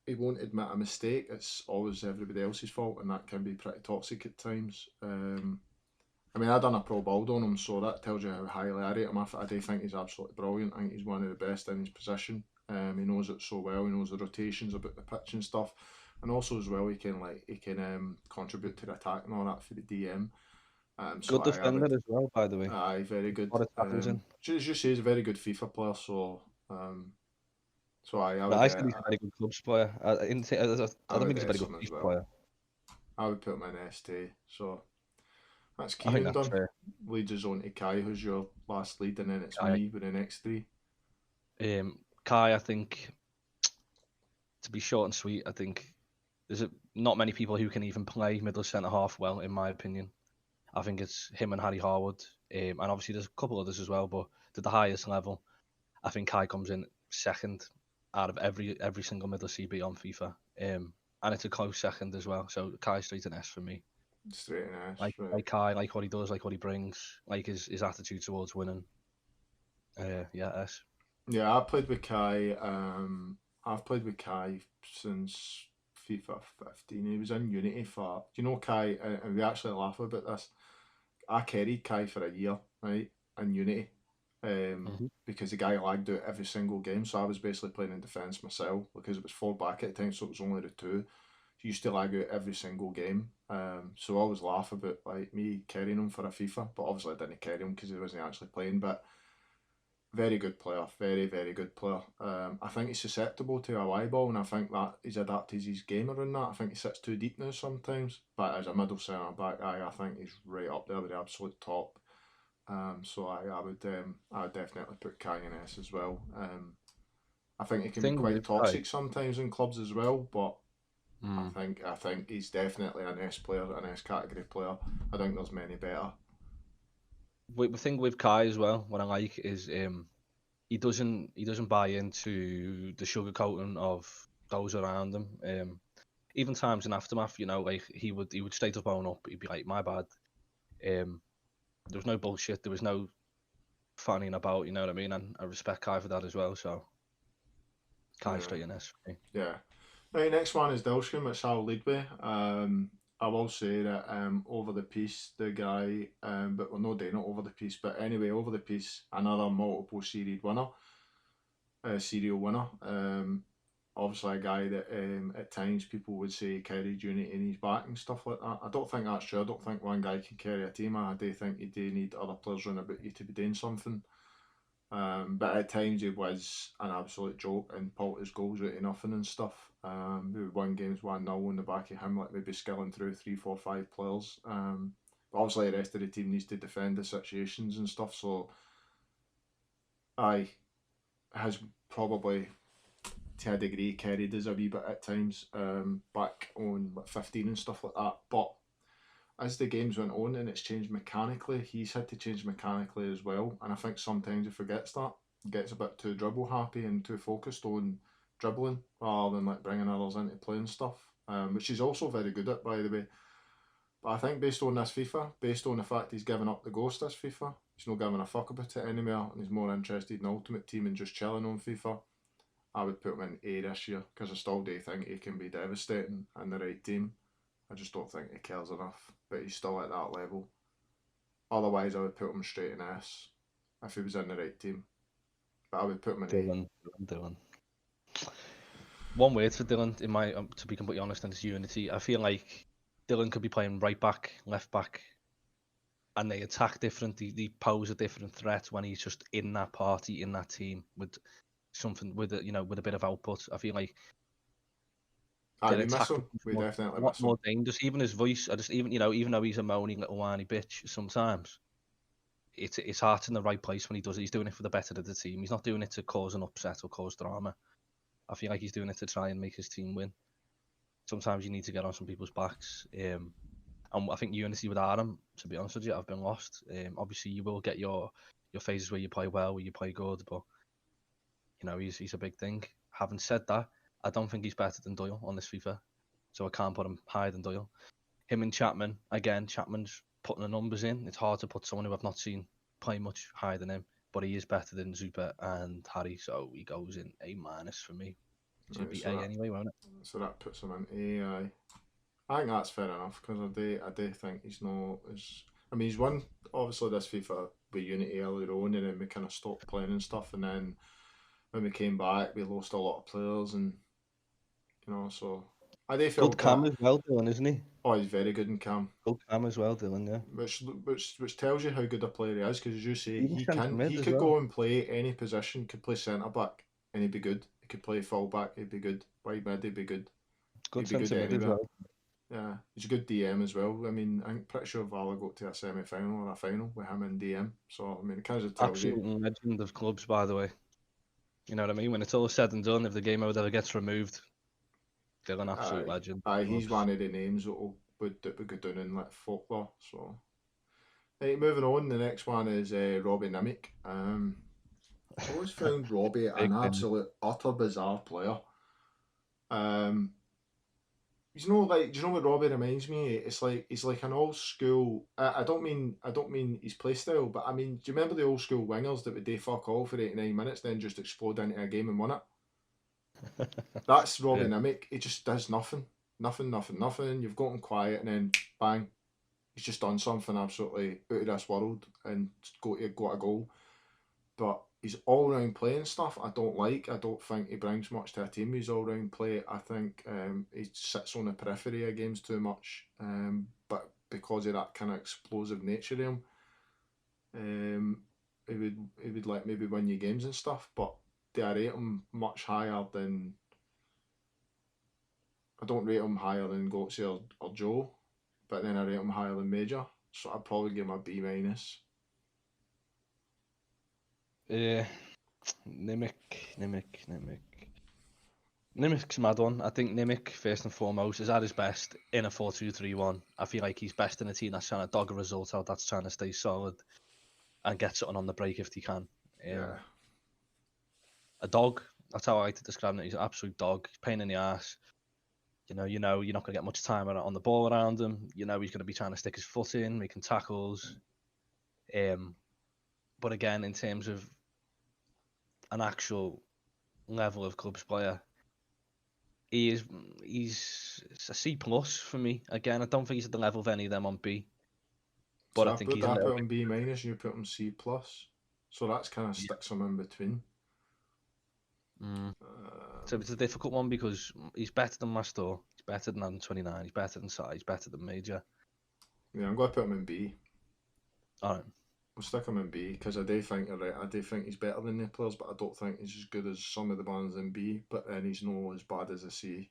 he won't admit a mistake. It's always everybody else's fault, and that can be pretty toxic at times. I mean, I done a pro build on him, so that tells you how highly I rate him. I do think he's absolutely brilliant. I think he's one of the best in his position. He knows it so well. He knows the rotations about the pitch and stuff, and also as well he can contribute to the attack and all that for the DM. So Good I would, defender as well, by the way. very A good. lot of tackles in. As you say, he's a very good FIFA player. So I But would I still he's a very good clubs player. I I don't think would he's a very S good him as FIFA well. player. I would put him in ST. So that's I think Kieran that's done. fair. Leads us on to Kai, who's your last lead, and then it's Kai, me with the next three. Kai, I think to be short and sweet, I think not many people who can even play middle centre half well, in my opinion. I think it's him and Harry Harwood, and obviously there's a couple others as well. But to the highest level, I think Kai comes in second out of every single middle CB on FIFA, and it's a close second as well. So Kai straight an S for me. Straight in S, right. Like Kai, like what he does, like what he brings, like his attitude towards winning. Yeah, S. Yeah, I played with Kai. I've played with Kai since FIFA 15. He was in Unity for. Do you know Kai? And we actually laugh about this. I carried Kai for a year, right, in Unity, because the guy lagged out every single game. So I was basically playing in defence myself because it was four back at the time, so it was only the two. He used to lag out every single game. So I always laugh about like me carrying him for a FIFA, but obviously I didn't carry him because he wasn't actually playing. But very good player, very very good player. I think he's susceptible to a Y ball, and I think that he's adapted his game around that. I think he sits too deep now sometimes, but as a middle centre back, I think he's right up there with the absolute top. So I would definitely put Kai in S as well. I think he can be Thing quite with Kai, toxic sometimes in clubs as well, but mm, I think he's definitely an S player, an S category player. I think there's many better. the thing with Kai as well, what I like is he doesn't buy into the sugarcoating of those around him. Even times in aftermath, like he would straight up own up. He'd be like, "My bad." Um, there was no bullshit. There was no fanning about. You know what I mean? And I respect Kai for that as well. So Kai Yeah, straight in S for me. yeah. Right, next one is Dilskin, which I'll lead with. I will say that over the piece, the guy, but we're not doing it over the piece. But anyway, over the piece, another multiple serial winner. Obviously, a guy that at times people would say carried unity in his back and stuff like that. I don't think that's true. I don't think one guy can carry a team. I do think you do need other players around about you to be doing something. But at times he was an absolute joke and pulled his goals out of nothing and stuff. We won games 1-0 on the back of him, like maybe skilling through 3, 4, 5 players. But obviously the rest of the team needs to defend the situations and stuff. So, aye, has probably to a degree carried us a wee bit at times, back on 15 and stuff like that. But as the games went on and it's changed mechanically, he's had to change mechanically as well. And I think sometimes he forgets that. He gets a bit too dribble happy and too focused on dribbling rather than like bringing others into playing stuff, which he's also very good at, by the way. But I think based on this FIFA, based on the fact he's given up the ghost this FIFA, he's not giving a fuck about it anymore and he's more interested in Ultimate Team and just chilling on FIFA. I would put him in A this year because I still do think he can be devastating in the right team. I just don't think he cares enough, but he's still at that level. Otherwise, I would put him straight in S if he was in the right team. But I would put him in Dylan. One word for Dylan, in my to be completely honest, and it's unity. I feel like Dylan could be playing right back, left back, and they attack different. They pose a different threat when he's just in that party, in that team with something with with a bit of output. I feel like we miss him. We definitely miss him. More dangerous. Even his voice, I just even though he's a moaning little whiny bitch sometimes, it's heart's in the right place when he does it. He's doing it for the better of the team. He's not doing it to cause an upset or cause drama. I feel like he's doing it to try and make his team win. Sometimes you need to get on some people's backs. And I think unity with Adam, to be honest with you, I've been lost. Obviously, you will get your phases where you play well, where you play good, but he's a big thing. Having said that, I don't think he's better than Doyle on this FIFA, so I can't put him higher than Doyle. Him and Chapman, again, Chapman's putting the numbers in. It's hard to put someone who I've not seen play much higher than him, but he is better than Zupa and Harry, so he goes in A- for me. It should be A anyway, won't it? So that puts him in A. I think that's fair enough because I do think he's not as. I mean, he's won obviously this FIFA with Unity earlier on, and then we kind of stopped playing and stuff, and then when we came back, we lost a lot of players, and so I do feel good Cam as well, Dylan, isn't he? Oh, he's very good in Cam. Good Cam as well, Dylan. Yeah. Which tells you how good a player he is, because as you say, he could well. go and play any position. Could play centre back and he'd be good. He could play full back. He'd be good. Wide mid. He'd be good. Good centre mid as well. Yeah, he's a good DM as well. I mean, I'm pretty sure Vala got to a semi-final or a final with him in DM. So I mean, it kind of tells you. Absolute legend of clubs, by the way. You know what I mean? When it's all said and done, if the game mode ever gets removed, Dylan, absolute legend. He's one of the names that would go down in like folklore. So, right, moving on. The next one is Robbie Namek. I always found Robbie an absolute utter bizarre player. Do you know what Robbie reminds me? It's like he's like an old school. I don't mean his play style, but I mean, do you remember the old school wingers that would do fuck all for 89 minutes, then just explode into a game and win it? That's Robbie Namek. He just does nothing. You've got him quiet, and then bang, he's just done something absolutely out of this world and got a goal. But his all round playing stuff I don't like. I don't think he brings much to a team. His all round play, I think he sits on the periphery of games too much. But because of that kind of explosive nature of him, he would like maybe win you games and stuff. But do I rate him much higher than? I don't rate him higher than Goatsy or Joe, but then I rate him higher than Major. So I'd probably give him a B minus. Yeah, Namek. Nemek's mad one. I think Namek, first and foremost, is at his best in a 4-2-3-1. I feel like he's best in a team that's trying to dog a result out, that's trying to stay solid and get something on the break if he can. Yeah. A dog, that's how I like to describe him. He's an absolute dog. He's a pain in the ass. You're not going to get much time on the ball around him. He's going to be trying to stick his foot in, making tackles. But again, in terms of an actual level of clubs player, He's a C plus for me. Again, I don't think he's at the level of any of them on B, but So I I think put he's a that, little put bit. him B minus, you put him C plus. So that's kind of Yeah. sticks him in between. So it's a difficult one because he's better than Mastor, he's better than Adam 29, he's better than Sai, he's better than Major. Yeah, I'm going to put him in B. All right. We'll stick him in B because I do think you're right. I do think he's better than the players, but I don't think he's as good as some of the ones in B. But then he's not as bad as a C.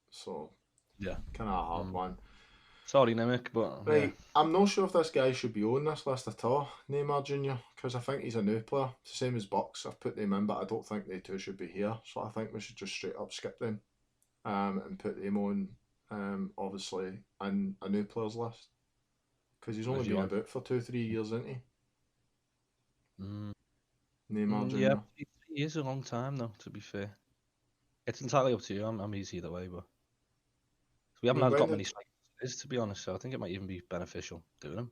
So Yeah. kind of a hard one. Sorry, Namek, but yeah. Right, I'm not sure if this guy should be on this list at all, Neymar Jr. Because I think he's a new player. It's the same as Bucks. I've put them in, but I don't think they two should be here. So I think we should just straight up skip them, and put them on, obviously, in a new players list. Because he's only As you been want. about for 2-3 years, isn't he? Mm. Neymar Yeah, Jr. he is a long time though. To be fair, it's entirely up to you. I'm easy either way, but we I haven't mean, had when got did many strikers, to be honest. So I think it might even be beneficial doing them.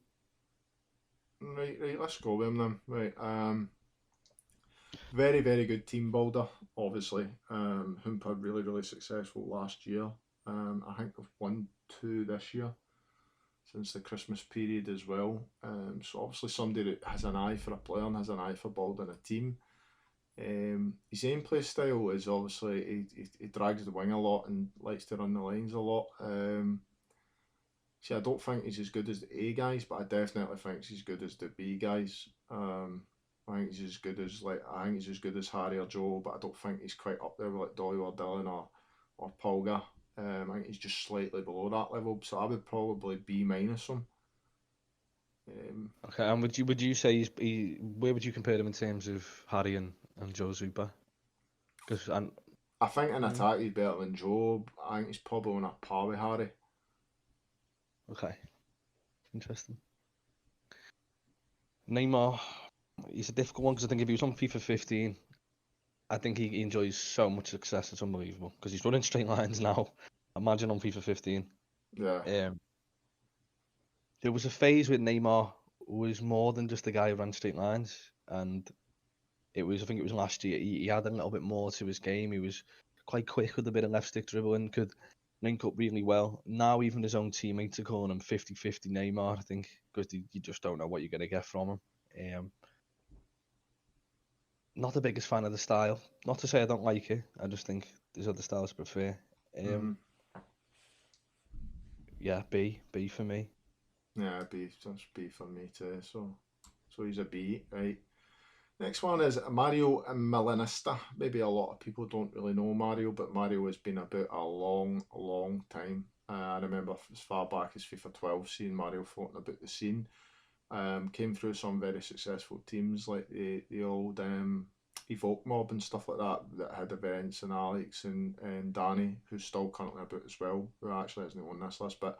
right, let's go with him then. Right, very, very good team builder, obviously. Humpa really, really successful last year. I think they've won 2 this year since the Christmas period as well. So obviously somebody that has an eye for a player and has an eye for building a team. His aim play style is obviously he drags the wing a lot and likes to run the lines a lot. See, I don't think he's as good as the A guys, but I definitely think he's as good as the B guys. I think he's as good as Harry or Joe, but I don't think he's quite up there with like Dolly or Dylan or Polga. I think he's just slightly below that level, so I would probably B minus him. Okay, and would you say where would you compare him in terms of Harry and Joe Zupa? Because I think in attack he's better than Joe. I think he's probably on a par with Harry. okay, interesting. Neymar, he's a difficult one because I think if he was on FIFA 15, I think he enjoys so much success. It's unbelievable because he's running straight lines now. Imagine on FIFA 15. Yeah. There was a phase with Neymar was more than just a guy who ran straight lines, and I think it was last year. He had a little bit more to his game. He was quite quick with a bit of left stick dribbling, could link up really well. Now even his own teammates are calling him 50-50 Neymar, I think, because you just don't know what you're going to get from him. Not the biggest fan of the style. Not to say I don't like it. I just think there's other styles I prefer. Mm-hmm. Yeah, B for me. Yeah, that's B for me too. So he's a B, right? Next one is Mario Milanista. Maybe a lot of people don't really know Mario, but Mario has been about a long, long time. I remember as far back as FIFA 12 seeing Mario floating about the scene. Came through some very successful teams like the old Evoke Mob and stuff like that had events, and Alex and Danny, who's still currently about as well, who actually isn't on this list, but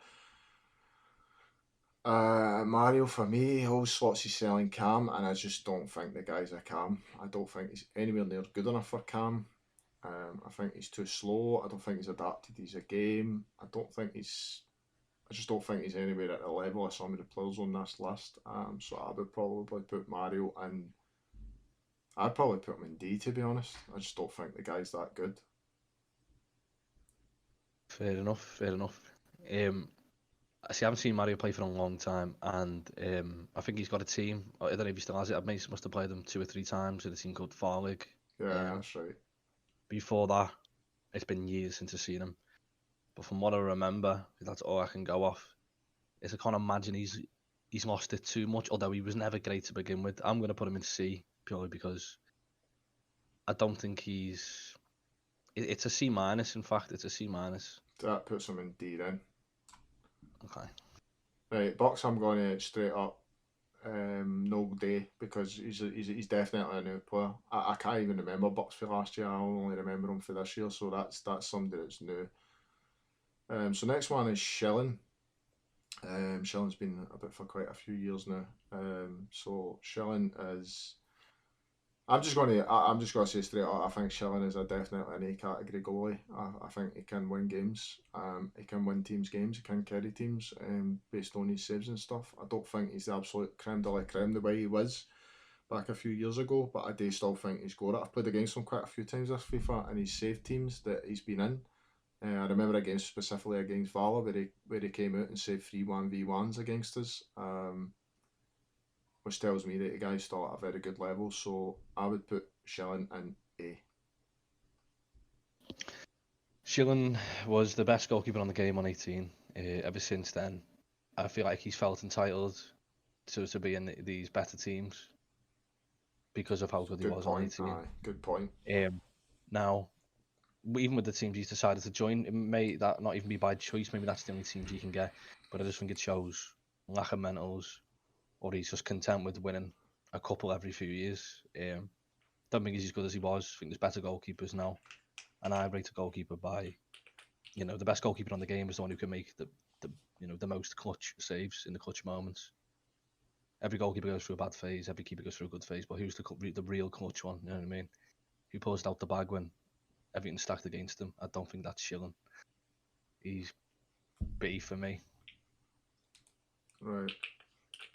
Mario for me always slots he's selling Cam, and I just don't think the guy's a Cam. I don't think he's anywhere near good enough for Cam. I think he's too slow. I don't think he's adapted his game. I just don't think he's anywhere at the level of some of the players on this list. So I would probably put Mario in. I'd probably put him in D, to be honest. I just don't think the guy's that good. Fair enough. Fair enough. I haven't seen Mario play for a long time, and I think he's got a team. I don't know if he still has it. I must have played them 2 or 3 times with a team called Farlig. Yeah, that's right. Before that, it's been years since I've seen him. But from what I remember, that's all I can go off. Is I can't imagine he's lost it too much. Although he was never great to begin with. I'm going to put him in C purely because I don't think he's. It's a C minus. In fact, it's a C minus. That puts him in D then. Okay. Right, Bucks, I'm going to straight up no day because he's definitely a new player. I can't even remember Bucks for last year. I only remember him for this year, so that's somebody that's new. So next one is Shilling. Shilling's been about for quite a few years now. So Shilling is. I'm just going to say straight up. I think Shilling is definitely an A category goalie. I think he can win games. He can win teams games. He can carry teams based on his saves and stuff. I don't think he's the absolute creme de la creme the way he was back a few years ago, but I do still think he's got it. I've played against him quite a few times this FIFA, and he's saved teams that he's been in. I remember a game specifically against Vala where he came out and said 3-1v1s against us, which tells me that the guy's still at a very good level. So I would put Shilling in A. Shilling was the best goalkeeper on the game on 18. Ever since then, I feel like he's felt entitled to be in these better teams because of how good he Good was on point. 18. Aye, good point. Now, even with the teams he's decided to join, it may that not even be by choice. Maybe that's the only teams he can get. But I just think it shows lack of mentals, or he's just content with winning a couple every few years. Don't think he's as good as he was. I think there's better goalkeepers now, and I rate a goalkeeper by, the best goalkeeper on the game is the one who can make the most clutch saves in the clutch moments. Every goalkeeper goes through a bad phase. Every keeper goes through a good phase. But who's the real clutch one? You know what I mean? Who pulls it out the bag when everything's stacked against him? I don't think that's Shilling. He's B for me. Right.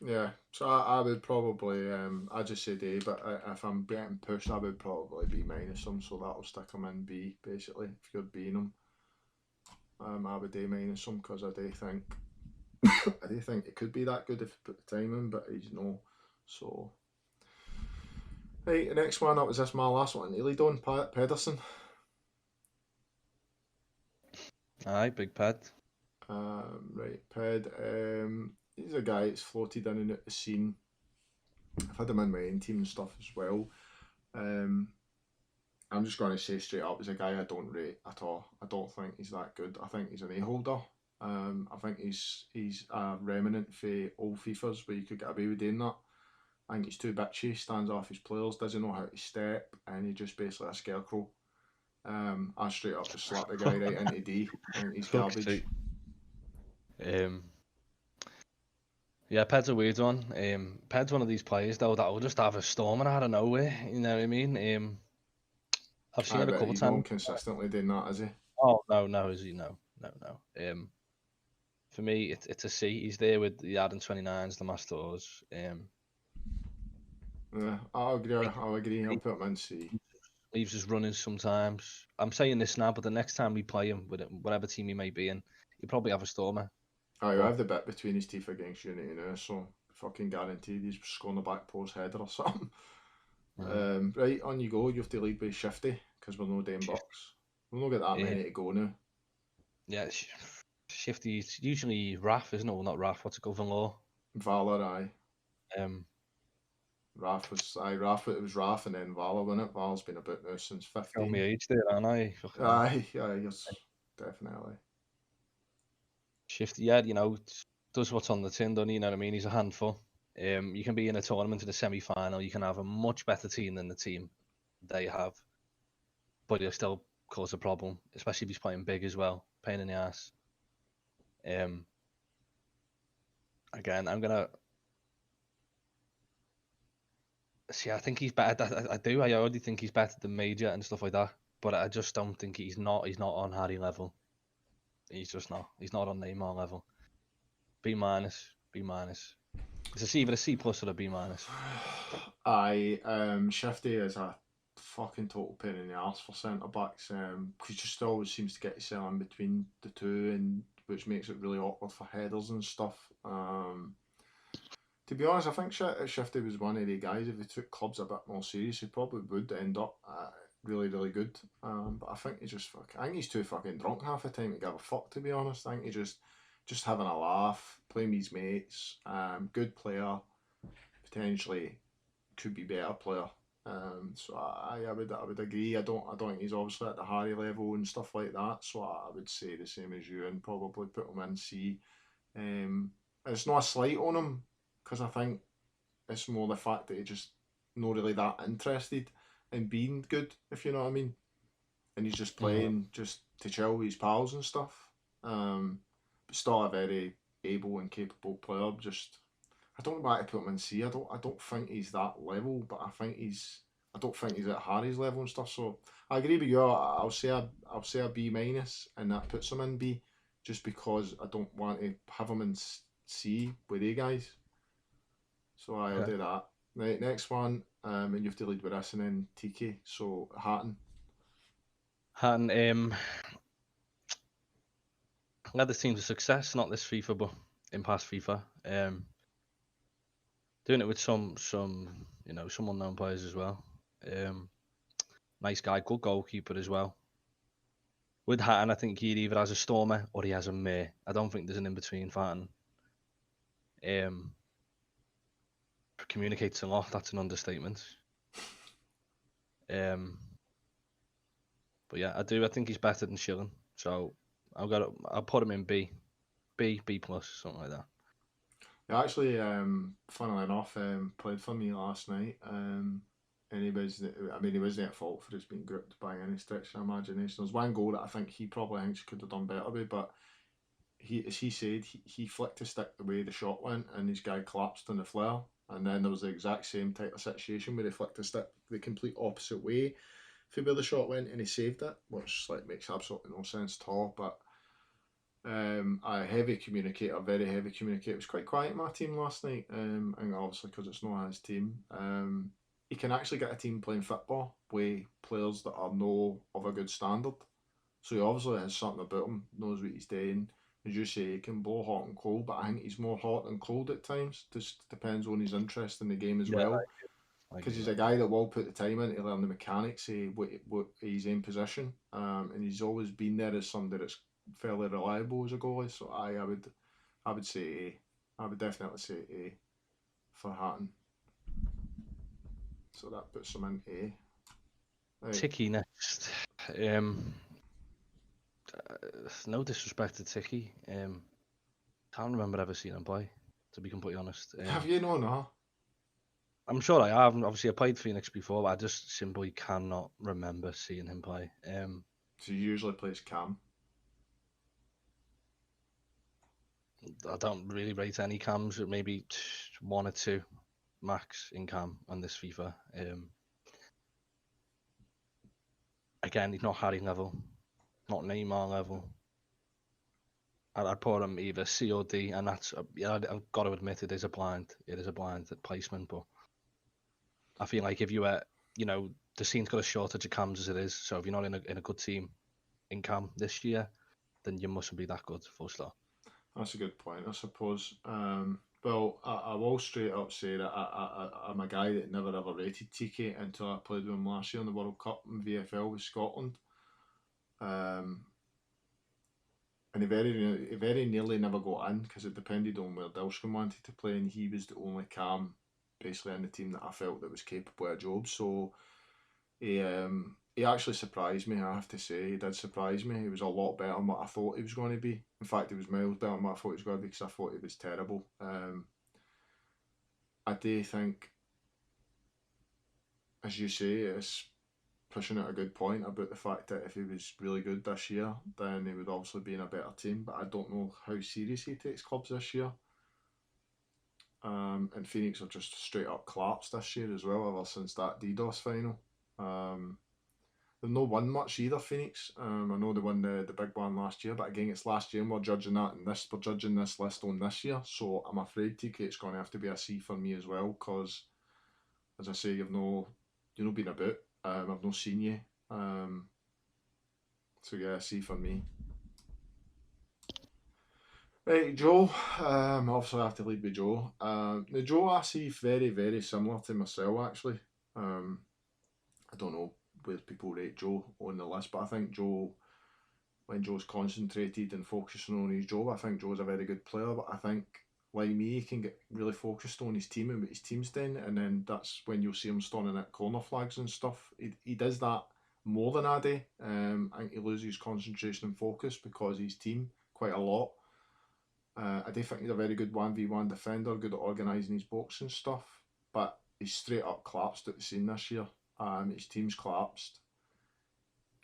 Yeah. So I would probably I just said A, but if I'm getting pushed, I would probably B minus him. So that'll stick him in B basically. If you're B'ing him, I would A minus him because I do think it could be that good if you put the time in, but he's no. So right, the next one up was this my last one. Nearly done. Pedersen. Aye, big pad. Right, Ped. He's a guy that's floated in and out the scene. I've had him in my own team and stuff as well. I'm just going to say straight up, he's a guy I don't rate at all. I don't think he's that good. I think he's an A-holder. I think he's a remnant for old FIFAs where you could get away with doing that. I think he's too bitchy, stands off his players, doesn't know how to step, and he's just basically a scarecrow. I straight up just slap the guy right into D. I think he's garbage. Yeah, Ped's a weird one. Ped's one of these players though that will just have a stormer out of nowhere. You know what I mean? I've seen I it a bet couple he's times. not consistently doing that, is he? Oh no, is he? No. For me, it's a C. He's there with the Adam 29s, the Masters. Yeah, I'll agree. I'll put him in C. Leaves us running sometimes. I'm saying this now, but the next time we play him, with whatever team he may be in, he'll probably have a stormer. I have the bit between his teeth against Unity now, so fucking guaranteed he's scoring the back post header or something. Right, on you go. You have to lead by Shifty because we're no damn bucks. We'll not get that many to go now. Yeah, Shifty. It's usually Raf, isn't it? Well, not Raf. What's it called? Law. Valor, aye. Raf it was Raf and then Valor, wasn't it? Valor's been about now since 15. Tell me age there, aren't I? Aye, yes, definitely. Shifty, yeah, does what's on the tin, doesn't he? You know what I mean? He's a handful. You can be in a tournament in the semi-final. You can have a much better team than the team they have, but he'll still cause a problem, especially if he's playing big as well. Pain in the ass. Again, I'm gonna see. I think he's better. I do. I already think he's better than Major and stuff like that. But I just don't think he's not. He's not on Harry level. He's just not. He's not on Neymar level. B minus. B minus. It's either a C plus or a B minus. Shifty is a fucking total pain in the arse for centre backs. He just always seems to get himself in between the two, and which makes it really awkward for headers and stuff. To be honest, I think Shifty was one of the guys. If he took clubs a bit more serious, he probably would end up really, really good. But I think I think he's too fucking drunk half the time to give a fuck. To be honest, I think he's just having a laugh, playing with his mates. Good player, potentially could be better player. So I would agree. I don't think he's obviously at the Harry level and stuff like that. So I would say the same as you and probably put him in C. It's not a slight on him because I think it's more the fact that he's just not really that interested in being good, if you know what I mean. And he's just playing just to chill with his pals and stuff. But still a very able and capable player. Just I don't know why to put him in C. I don't think he's that level, but I don't think he's at Harry's level and stuff. So I agree with you. I'll say a B minus, and that puts him in B, just because I don't want to have him in C with you guys. So I'll do that. Right, next one, and you have to lead with us, and then TK. So Hatton. led the team to success, not this FIFA, but in past FIFA. Doing it with some some unknown players as well. Nice guy, good goalkeeper as well. With Hatton, I think he either has a stormer or he has a mare. I don't think there's an in between for Hatton. Communicates a lot. That's an understatement. But yeah, I do. I think he's better than Shilling. So I'll put him in B plus, something like that. He actually, funnily enough, played for me last night. And he wasn't at fault for his being gripped by any stretch of imagination. There's one goal that I think he probably thinks he could have done better with, but as he said, he flicked the stick the way the shot went, and his guy collapsed on the flare. And then there was the exact same type of situation where he flicked the stick the complete opposite way from where the shot went, and he saved it, which makes absolutely no sense at all. But a heavy communicator, very heavy communicator. It was quite quiet in my team last night, and obviously because it's not his team. He can actually get a team playing football with players that are no of a good standard. So he obviously has something about him, knows what he's doing. As you say, he can blow hot and cold, but I think he's more hot than cold at times. Just depends on his interest in the game as well. Because he's a guy that will put the time in to learn the mechanics of what his aim position, and he's always been there as somebody that's fairly reliable as a goalie. So I would say A. I would definitely say A for Hatton. So that puts him in A. Right. Ticky next. No disrespect to Ticky. Can't remember ever seeing him play, to be completely honest. Have you known her? I'm sure I have. Obviously, I played Phoenix before, but I just simply cannot remember seeing him play. So he usually plays Cam. I don't really rate any cams, maybe 1 or 2 max in cam on this FIFA. Again, he's not Harry level, not Neymar level. I'd put him either C or D, and that's I've got to admit it is a blind placement, but I feel like if you were, the scene's got a shortage of cams as it is, so if you're not in a good team in cam this year, then you mustn't be that good, full stop. That's a good point, I suppose. Well, I will straight up say that I'm a guy that never ever rated TK until I played with him last year in the World Cup in VFL with Scotland. And he very nearly never got in because it depended on where Dilskin wanted to play, and he was the only cam basically in the team that I felt that was capable of a job. So he actually surprised me, I have to say. He did surprise me. He was a lot better than what I thought he was going to be. In fact, he was miles better than what I thought he was going to be because I thought he was terrible. I do think, as you say, it's pushing at a good point about the fact that if he was really good this year, then he would obviously be in a better team. But I don't know how serious he takes clubs this year. And Phoenix have just straight up collapsed this year as well, ever since that DDoS final. They've not won much either, Phoenix. I know they won the big one last year, but again, it's last year and we're judging that, and we're judging this list on this year. So I'm afraid TK's going to have to be a C for me as well, because, as I say, you've not been about. I've not seen you. So yeah, C for me. Right, Joe. Obviously I have to lead with Joe. Now Joe I see very, very similar to myself actually. I don't know where people rate Joe on the list, but I think Joe, when Joe's concentrated and focusing on his job, I think Joe's a very good player. But I think, like me, he can get really focused on his team and what his team's doing, and then that's when you'll see him standing at corner flags and stuff. He does that more than I do. I think he loses concentration and focus because his team quite a lot. I do think he's a very good 1v1 defender, good at organising his box and stuff, but he's straight up collapsed at the scene this year. His team's collapsed.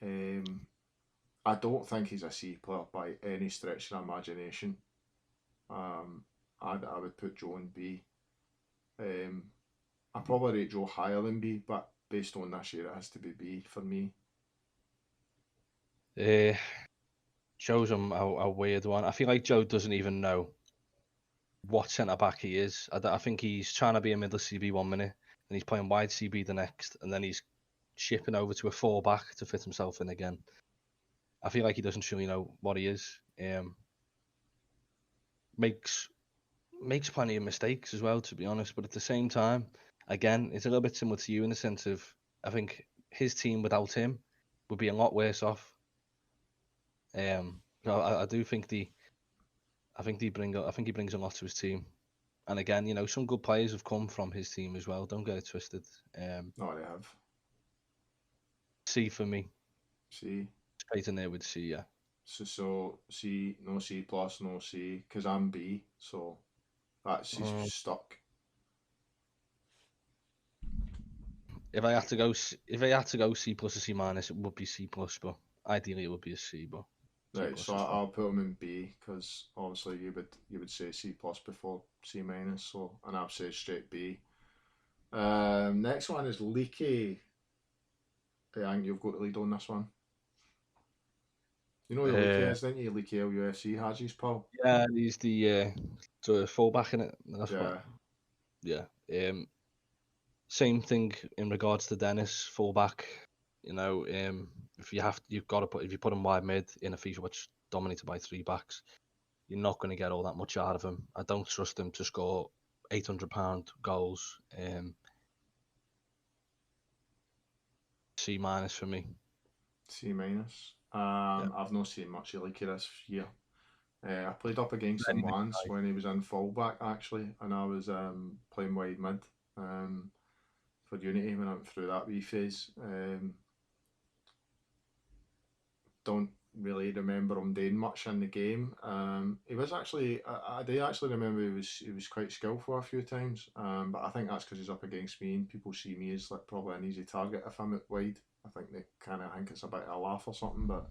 I don't think he's a C player by any stretch of imagination. I would put Joe in B. I probably rate Joe higher than B, but based on this year, it has to be B for me. Joe's a weird one. I feel like Joe doesn't even know what centre back he is. I think he's trying to be a middle CB 1 minute, and he's playing wide CB the next, and then he's shipping over to a 4 back to fit himself in again. I feel like he doesn't truly know what he is. makes plenty of mistakes as well, to be honest. But at the same time, again, it's a little bit similar to you in the sense of I think his team without him would be a lot worse off. I do think I think he brings a lot to his team. And again, you know, some good players have come from his team as well. Don't get it twisted. No, they have. C for me. C. Straight in there with C, yeah. So C, no C plus, no C, because I'm B, so that's he's stuck. If I had to go C plus or C minus, it would be C plus, but ideally it would be a C. But Right, so I'll put him in B because obviously you would say C plus before C minus, so and I'll say straight B. Next one is Leaky. I think you've got to lead on this one. You know who Leaky is, don't you? Leaky LUFC Haji's pal. Yeah, he's the fullback in it. That's Yeah. Yeah. Same thing in regards to Dennis, fullback. You know, if you put him wide mid in a FIFA which dominated by 3 backs, you're not going to get all that much out of him. I don't trust him to score £800 goals. C minus for me. C minus. I've not seen much of Leaky this year. I played up against him once when he was in fullback actually, and I was playing wide mid for Unity when I went through that wee phase. Don't really remember him doing much in the game. He was actually, I do actually remember he was quite skillful a few times. But I think that's because he's up against me and people see me as like probably an easy target if I'm out wide. I think they kind of think it's a bit of a laugh or something. But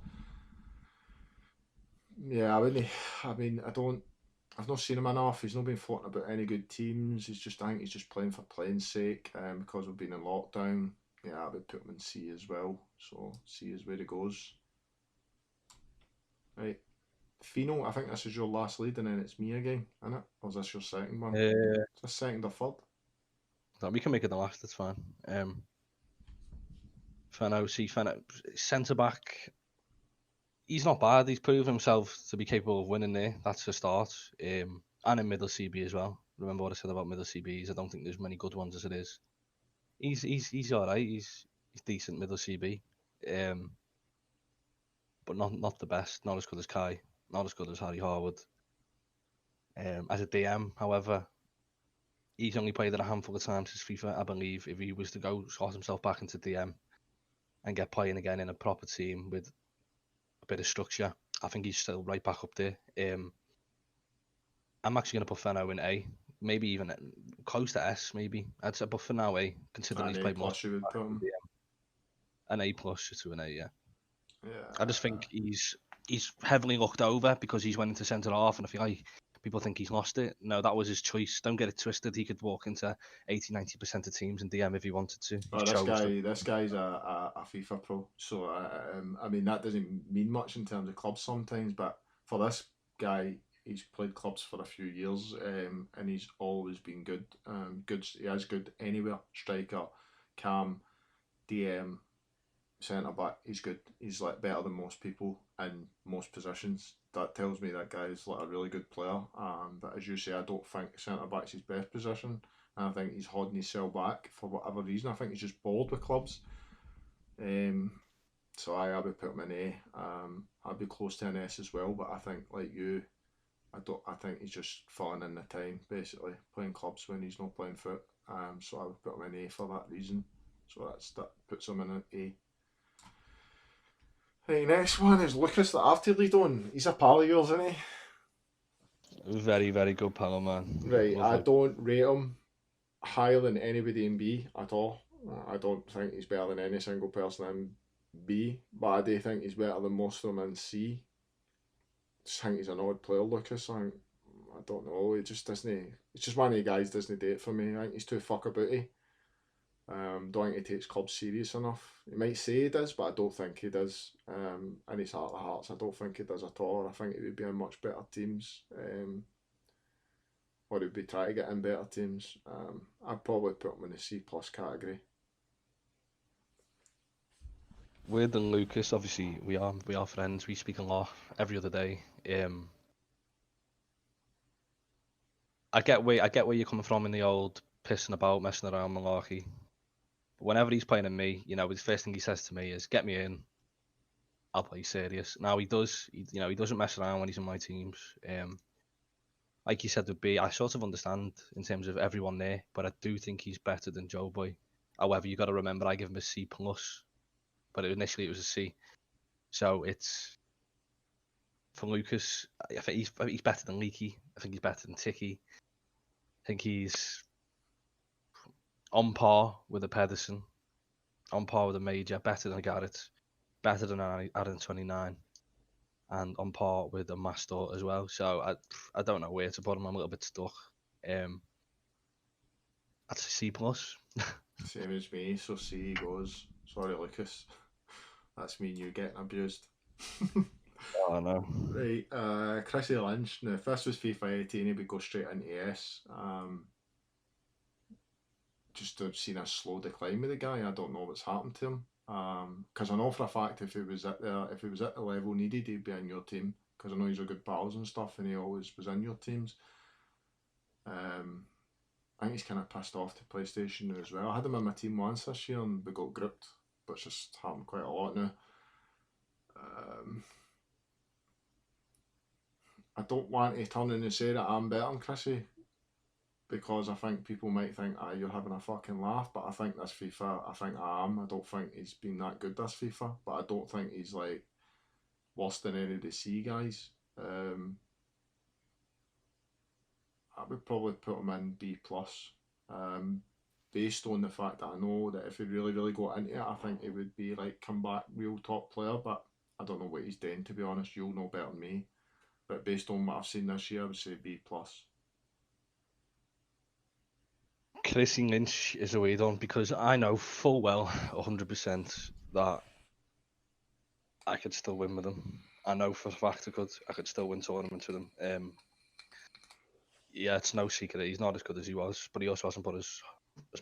yeah, I wouldn't. I mean, I've not seen him enough. He's not been floating about any good teams. I think he's just playing for playing's sake. Because we've been in lockdown. Yeah, I would put him in C as well. So C is where he goes. Right. Fino, I think this is your last lead and then it's me again, isn't it? Or is this your second one? Is this second or third? No, we can make it the last, that's fine. Feno, centre back. He's not bad. He's proved himself to be capable of winning there. That's a start. And in middle CB as well. Remember what I said about middle CBs? I don't think there's many good ones as it is. He's all right. He's decent middle CB. But not the best. Not as good as Kai. Not as good as Harry Harwood. As a DM, however, he's only played it a handful of times since FIFA. I believe if he was to go sort himself back into DM and get playing again in a proper team with a bit of structure, I think he's still right back up there. I'm actually going to put Feno in A, maybe even close to S, maybe. I'd say, but for now A, considering he's played more. An A plus to an A, yeah. I just think he's heavily looked over because he's went into centre half, and I feel like people think he's lost it. No, that was his choice. Don't get it twisted. He could walk into 80-90% of teams in DM if he wanted to. This guy's a FIFA pro, so I mean that doesn't mean much in terms of clubs sometimes, but for this guy, he's played clubs for a few years, and he's always been good. He is good anywhere. Striker, cam, DM, centre back. He's good. He's like better than most people in most positions. That tells me that guy is like a really good player. But as you say, I don't think centre back's his best position. And I think he's holding himself back for whatever reason. I think he's just bored with clubs. So I would put him in A. I'd be close to an S as well, but I think like you, I think he's just falling in the time basically playing clubs when he's not playing foot. So I would put him in A for that reason. So that puts him in an A. Right, next one is Lucas that I've to lead on. He's a pal of yours, isn't he? Very, very good pal, man. Right, I don't rate him higher than anybody in B at all. I don't think he's better than any single person in B, but I do think he's better than most of them in C. I just think he's an odd player, Lucas. I don't know. He just doesn't. It's just one of the guys doesn't do it for me. I think he's too fuckabouty. Don't think he takes clubs serious enough. He might say he does, but I don't think he does. In his heart of hearts, I don't think he does at all. I think he would be in much better teams, or he'd be trying to get in better teams. I'd probably put him in the C plus category. Weird than Lucas, obviously we are friends. We speak a lot every other day. I get where you're coming from in the old pissing about, messing around malarkey. But whenever he's playing in me, you know, the first thing he says to me is, "Get me in. I'll play serious." Now he does, he doesn't mess around when he's in my teams. Like you said with B, I sort of understand in terms of everyone there, but I do think he's better than Joe Boy. However, you got to remember I give him a C plus, but initially it was a C. So it's for Lucas. I think he's better than Leaky. I think he's better than Ticky. I think he's on par with a Pedersen, on par with a Major, better than a Garrett, better than Adam 29, and on par with a Master as well. So I don't know where to put him. I'm a little bit stuck. That's a C plus. Same as me, so C goes. Sorry, Lucas. That's me and you getting abused. Oh no. Right, Chrissy Lynch. Now, if this was FIFA 18, he would go straight into S. Just to have seen a slow decline with the guy. I don't know what's happened to him. Because I know for a fact if he was at the level needed, he'd be in your team. Because I know he's a good pals and stuff, and he always was in your teams. I think he's kind of pissed off to PlayStation as well. I had him in my team once this year, and we got grouped, but it's just happened quite a lot now. I don't want to turn in and say that I'm better than Chrissy, because I think people might think, you're having a fucking laugh, but I think this FIFA, I think I am. I don't think he's been that good this FIFA, but I don't think he's like worse than any of the C guys. I would probably put him in B plus, based on the fact that I know that if he really, really got into it, I think he would be like come back real top player, but I don't know what he's doing, to be honest. You'll know better than me. But based on what I've seen this year, I would say B plus. Chrissy Lynch is a weird one because I know full well 100% that I could still win with him. I know for a fact I could still win tournaments with him. Yeah, it's no secret he's not as good as he was, but he also hasn't put as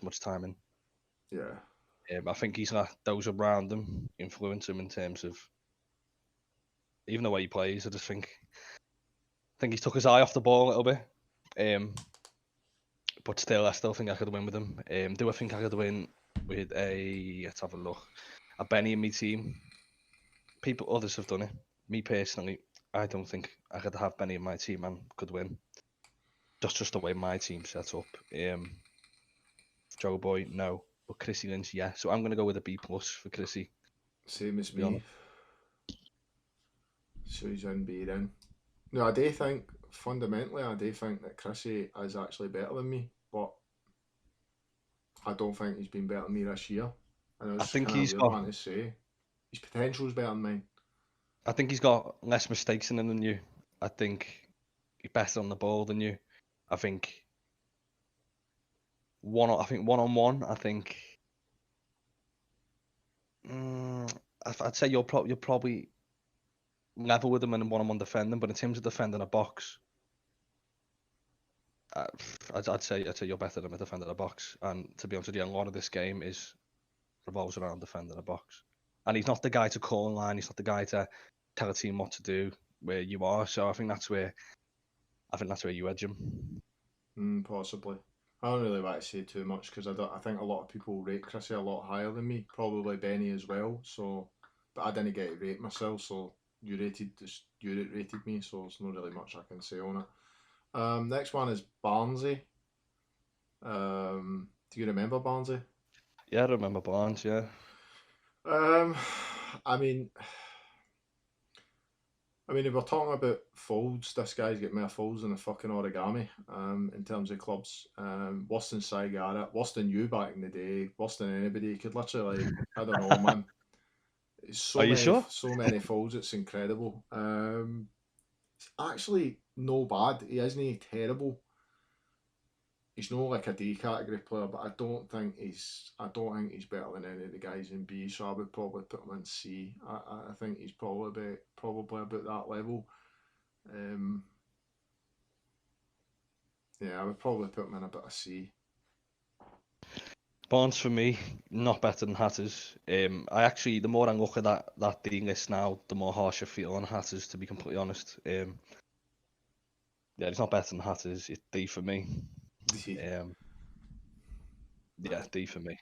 much time in. Yeah. I think he's let those around him influence him in terms of even the way he plays. I think he's took his eye off the ball a little bit. But still, I still think I could win with him. Do I think I could win with let's have a look, a Benny in my team? Others have done it. Me personally, I don't think I could have Benny in my team and could win. Just the way my team's set up. Joe Boy, no. But Chrissy Lynch, yeah. So I'm going to go with a B plus for Chrissy. Same as me. So he's in B then. No, I do think, fundamentally, that Chrissy is actually better than me, but I don't think he's been better than me this year. And it's kind of weird one to say. His potential's better than mine. I think he's got less mistakes in him than you. I think he's better on the ball than you. I think one on one. I think I'd say you're probably level with him in one on one defending, but in terms of defending a box, I'd say you're better than a defending a box. And to be honest with you, a lot of this game revolves around defending a box. And he's not the guy to call in line. He's not the guy to tell a team what to do where you are. So I think that's where you edge him. Possibly. I don't really want to say too much because I think a lot of people rate Chrissy a lot higher than me. Probably Benny as well. So, but I didn't get to rate myself. So you rated me. So there's not really much I can say on it. Next one is Bonzi. Do you remember Bonzi? Yeah, I remember Barnes. Yeah. I mean, if we're talking about folds, this guy's got more folds than a fucking origami. In terms of clubs, worse than Sagara, worse than you back in the day, worse than anybody. You could literally, like, I don't know, man. Are you sure? So many folds, it's incredible. It's actually no bad. He isn't terrible. He's not like a D category player, but I don't think he's better than any of the guys in B. So I would probably put him in C. I think he's probably about that level. Yeah, I would probably put him in a bit of C. Barnes for me, not better than Hatters. I actually, the more I look at that D list now, the more harsh I feel on Hatters. To be completely honest, Yeah, it's not better than Hatters. It's D for me. Yeah. Yeah, D for me.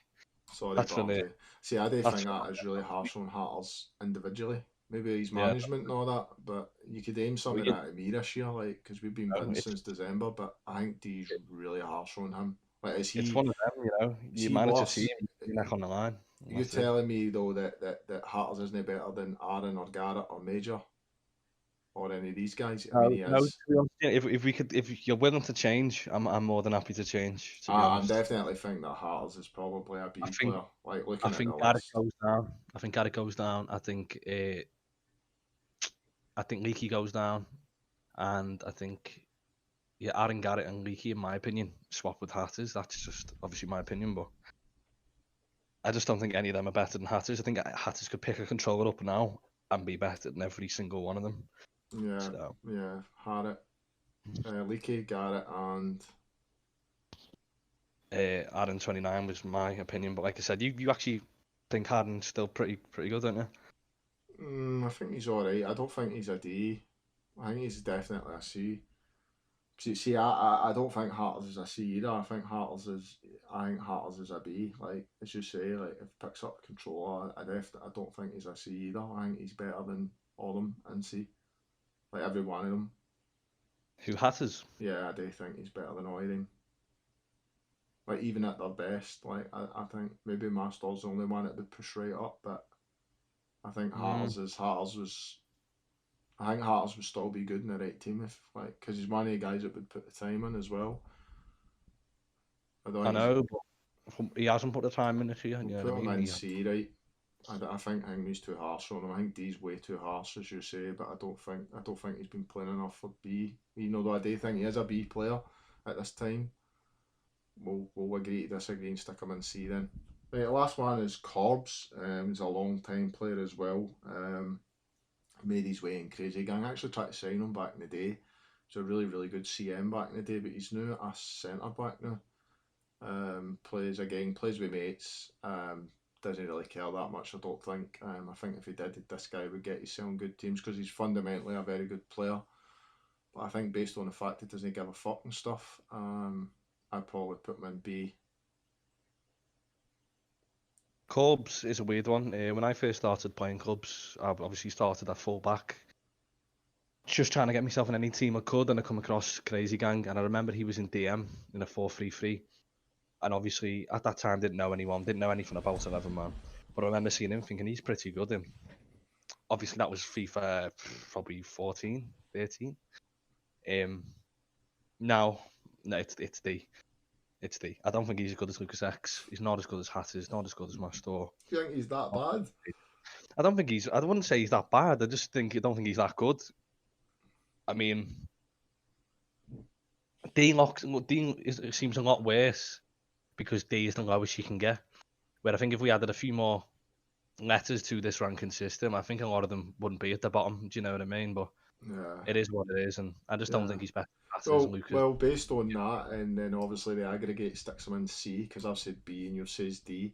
Sorry, That's for me. Bonzi. See, I do That's think for that is really harsh on Hatters individually. Maybe his yeah. management and all that, but you could aim some of It, that at me this year, like, because we've been bidding it's since December, but I think D's really harsh on him. Like, it's one of them, you know. is You he manage a team, worse? you neck on the line. And You that's it. telling me, though, that Hatters isn't better than Aaron or Garrett or Major or any of these guys? I mean, No, he no. To is. be honest, yeah, if you're willing to change, I'm more than happy to change. To be I honest, definitely think that Hatters is probably a I B think player. Like, I looking at the think Garrett list. goes down. I think Garrett goes down. I think Leaky goes down, and I think yeah, Aaron Garrett and Leaky, in my opinion, swap with Hatters. That's just obviously my opinion, but I just don't think any of them are better than Hatters. I think Hatters could pick a controller up now and be better than every single one of them. Yeah, So yeah. Harrett, Leakey, Garrett, and Aaron 29 was my opinion, but like I said, you actually think Harden's still pretty good, don't you? I think he's alright. I don't think he's a D. I think he's definitely a C. See, I don't think Hartles is a C either. I think Hartles is a B. Like as you say, like if he picks up control, I don't think he's a C either. I think he's better than all of them and C. Like every one of them. Who Hatters? Yeah, I do think he's better than all of them. Like even at their best, like I think maybe Master's the only one that would push right up, but I think Mm, Hartles was. I think Hartles would still be good in the right team if like because he's one of the guys that would put the time in as well. I don't I think he's know, but he hasn't put the time in this year. we'll You know what put I him mean? in C, right? I think he's too harsh on him. I think D's way too harsh, as you say, but I don't think he's been playing enough for B. You know, though I do think he is a B player at this time. We'll agree to disagree and stick him in C then. Right, the last one is Corbs. He's a long time player as well. Made his way in Crazy Gang. I actually tried to sign him back in the day. He's a really good CM back in the day, but he's now a centre back now. Plays with mates. Doesn't really care that much, I don't think. I think if he did, this guy would get himself in good teams because he's fundamentally a very good player. But I think based on the fact he doesn't give a fuck and stuff, I'd probably put him in B. Clubs is a weird one. When I first started playing clubs, I obviously started at full back, just trying to get myself in any team I could, and I come across Crazy Gang, and I remember he was in DM in a 4-3-3, and obviously at that time didn't know anyone, didn't know anything about 11 man, but I remember seeing him thinking he's pretty good. And obviously that was FIFA probably 14, 13. Now, no, it's D. It's D. I don't think he's as good as Lucas X. He's not as good as Hatters. Not as good as Mastor. Do you think he's that bad? I don't think he's. I wouldn't say he's that bad. I don't think he's that good. I mean, Dean seems a lot worse because D is the lowest you can get. Where I think if we added a few more letters to this ranking system, I think a lot of them wouldn't be at the bottom. Do you know what I mean? But Yeah, it is what it is, and I just don't yeah. think he's better than Hatters and Lucas. Well, based on that, and then obviously the aggregate sticks him in C because I've said B and you've said D.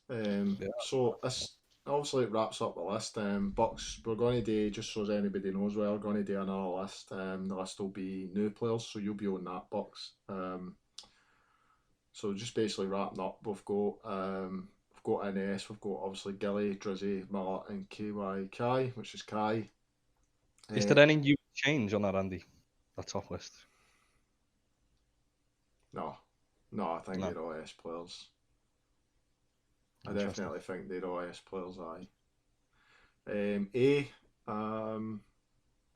Yeah. So this obviously it wraps up the list. Bucks, we're going to do, just so as anybody knows, we're going to do another list. The list will be new players, so you'll be on that, Bucks. So just basically wrapping up, we've got NS, we've got obviously Gilly, Drizzy, Miller, and KY Kai, which is Kai. Is Uh, there any new change on that, Andy? That top list? no, no, I think No. they're all S players. I Interesting. definitely think they're all S players. A,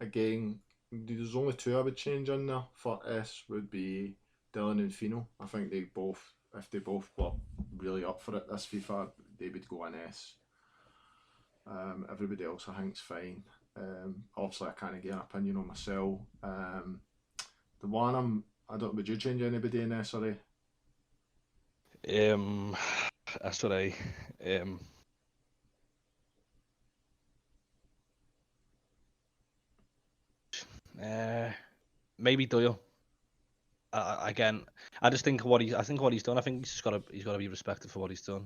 again, there's only two I would change in there for S would be Dylan and Fino. I think they both, if they both were really up for it this FIFA, they would go in S. Everybody else I think's fine. Obviously, I can't get an opinion on myself. The one I don't. Would you change anybody in S or A? That's what I. Um, maybe Doyle. Again, I just think I think what he's done. I think he's got to be respected for what he's done.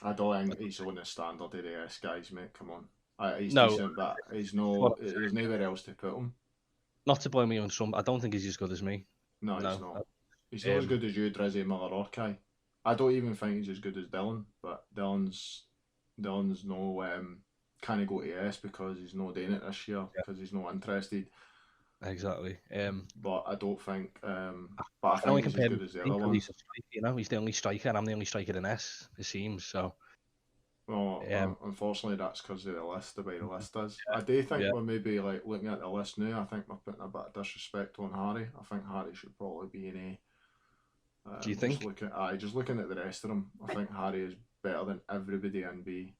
I don't think he's on the standard of the S guys, mate. Come on. He's No, decent, but he's what no. There's nowhere else to put him. not to blow me on some, I don't think he's as good as me. No, he's No. not. He's not as Um, good as you, Drizzy, Miller, or Kai. I don't even think he's as good as Dylan, but Dylan's no can't he go to S because he's not doing it this year yeah, because he's not interested. exactly. But I don't think. But I I can only think he's as compare him good as the to other because he's ones. a striker, you know. He's the only striker, and I'm the only striker in S, it seems. So, Well, um, unfortunately, that's because of the list, the way the list is. I do think yeah. we're maybe like looking at the list now. I think we're putting a bit of disrespect on Harry. I think Harry should probably be in A. Do you Just think? looking at the rest of them, I think Harry is better than everybody in B.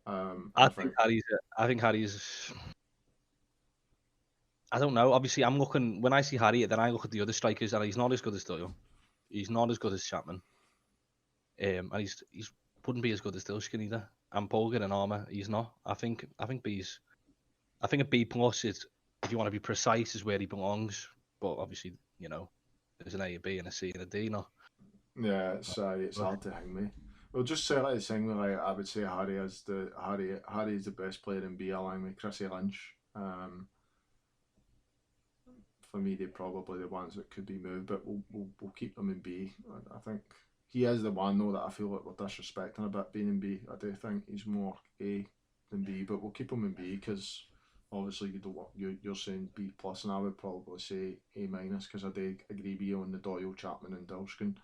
And I I think think Harry's. I think Harry's. I don't know. Obviously, I'm looking when I see Harry, then I look at the other strikers, and he's not as good as Doyle. He's not as good as Chapman. And he's wouldn't be as good as Dilskin either. And Polgar and Armour, he's not. I think B's. I think a B plus is, if you want to be precise, is where he belongs. But obviously, you know, there's an A, a B, and a C, and a D. No. yeah, it's hard to hang me. Well, just say like the thing, like I would say Harry is the best player in B along with Chrissy Lynch. For me, they're probably the ones that could be moved, but we'll keep them in B. I think he is the one though that I feel like we're disrespecting a bit being in B. I do think he's more A than B, but we'll keep him in B because obviously you don't you're saying B plus, and I would probably say A minus because I do agree with you on the Doyle, Chapman, and Dilskin.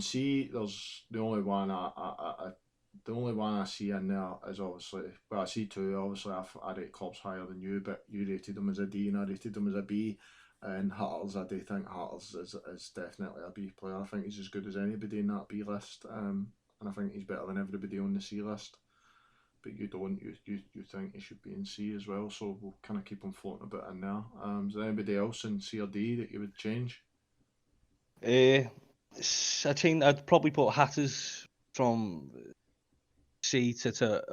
C, there's the only one I see in there is obviously, well, I see two. Obviously, I rate clubs higher than you, but you rated them as a D and I rated them as a B. And Hatters, I do think Hatters is definitely a B player. I think he's as good as anybody in that B list, and I think he's better than everybody on the C list. But you don't, you think he should be in C as well, so we'll kind of keep him floating a bit in there. Is there anybody else in C or D that you would change? I think I'd probably put Hatters from C to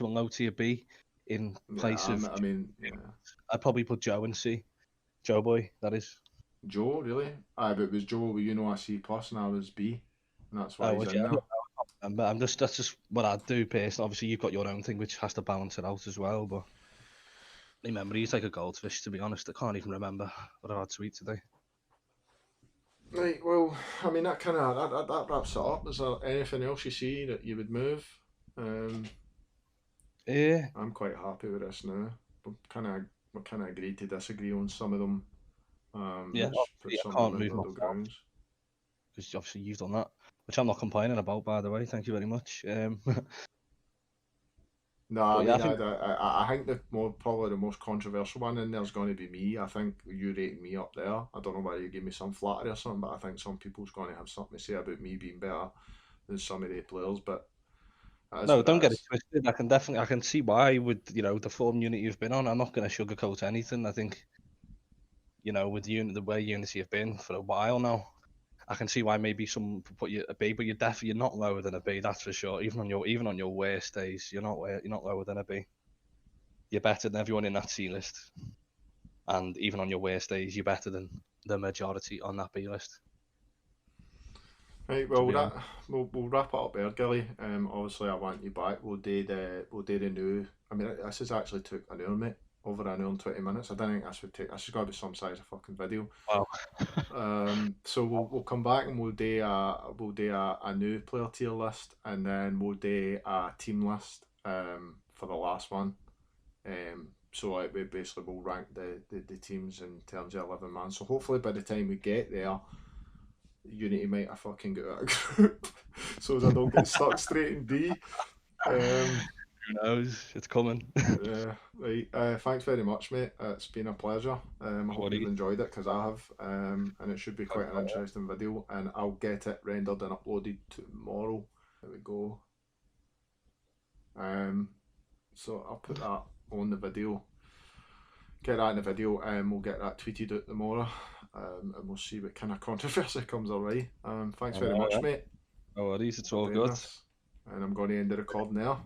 a low tier B in Yeah, place of. I mean, yeah. I'd probably put Joe in C. Joe boy, that is. Joe, really? Aye, but it was Joe, you know, a C plus, and I was B, and that's why Oh, he's would in you? there. I'm just that's just what I'd do personally. Obviously, you've got your own thing which has to balance it out as well. But remember, he's like a goldfish. To be honest, I can't even remember what I had to eat today. Right, well, I mean, that wraps it up. Is there anything else you see that you would move? Um, Yeah, I'm quite happy with this now. We kind of agreed to disagree on some of them, yeah. which put Obviously, some I of can't them in move my middle form grounds. because obviously you've done that, which I'm not complaining about, by the way. Thank you very much. No, But I yeah, I mean, think I think probably the most controversial one in there is going to be me. I think you rating me up there. I don't know whether you give me some flattery or something, but I think some people's going to have something to say about me being better than some of the players. But that is no, what don't it get it is. twisted. I can see why with the form unit you've been on. I'm not going to sugarcoat anything. I think with the way Unity have been for a while now. I can see why maybe some put you a B, but you're not lower than a B. That's for sure. Even on your worst days, you're not lower than a B. You're better than everyone in that C list, and even on your worst days, you're better than the majority on that B list. Right, To well, be honest, we'll wrap it up there, Gilly. Obviously, I want you back. We'll do the new. I mean, this has actually took an hour, mate. Over an hour and 20 minutes. I don't think this would take. This has got to be some size of fucking video. wow. So we'll come back and we'll do a new player tier list, and then we'll do a team list for the last one. So like we basically will rank the teams in terms of 11 man. So hopefully by the time we get there, Unity might have fucking got out of group, so as I don't get stuck straight in D. Who knows? It's coming. Yeah, right. Thanks very much, mate. It's been a pleasure. I hope you've enjoyed it because I have. And it should be quite an interesting video. And I'll get it rendered and uploaded tomorrow. There we go. So I'll put that on the video. Get that in the video, and we'll get that tweeted out tomorrow. And we'll see what kind of controversy comes our way. Thanks very much, mate. No worries. It's For all doing good. this. And I'm going to end the recording there.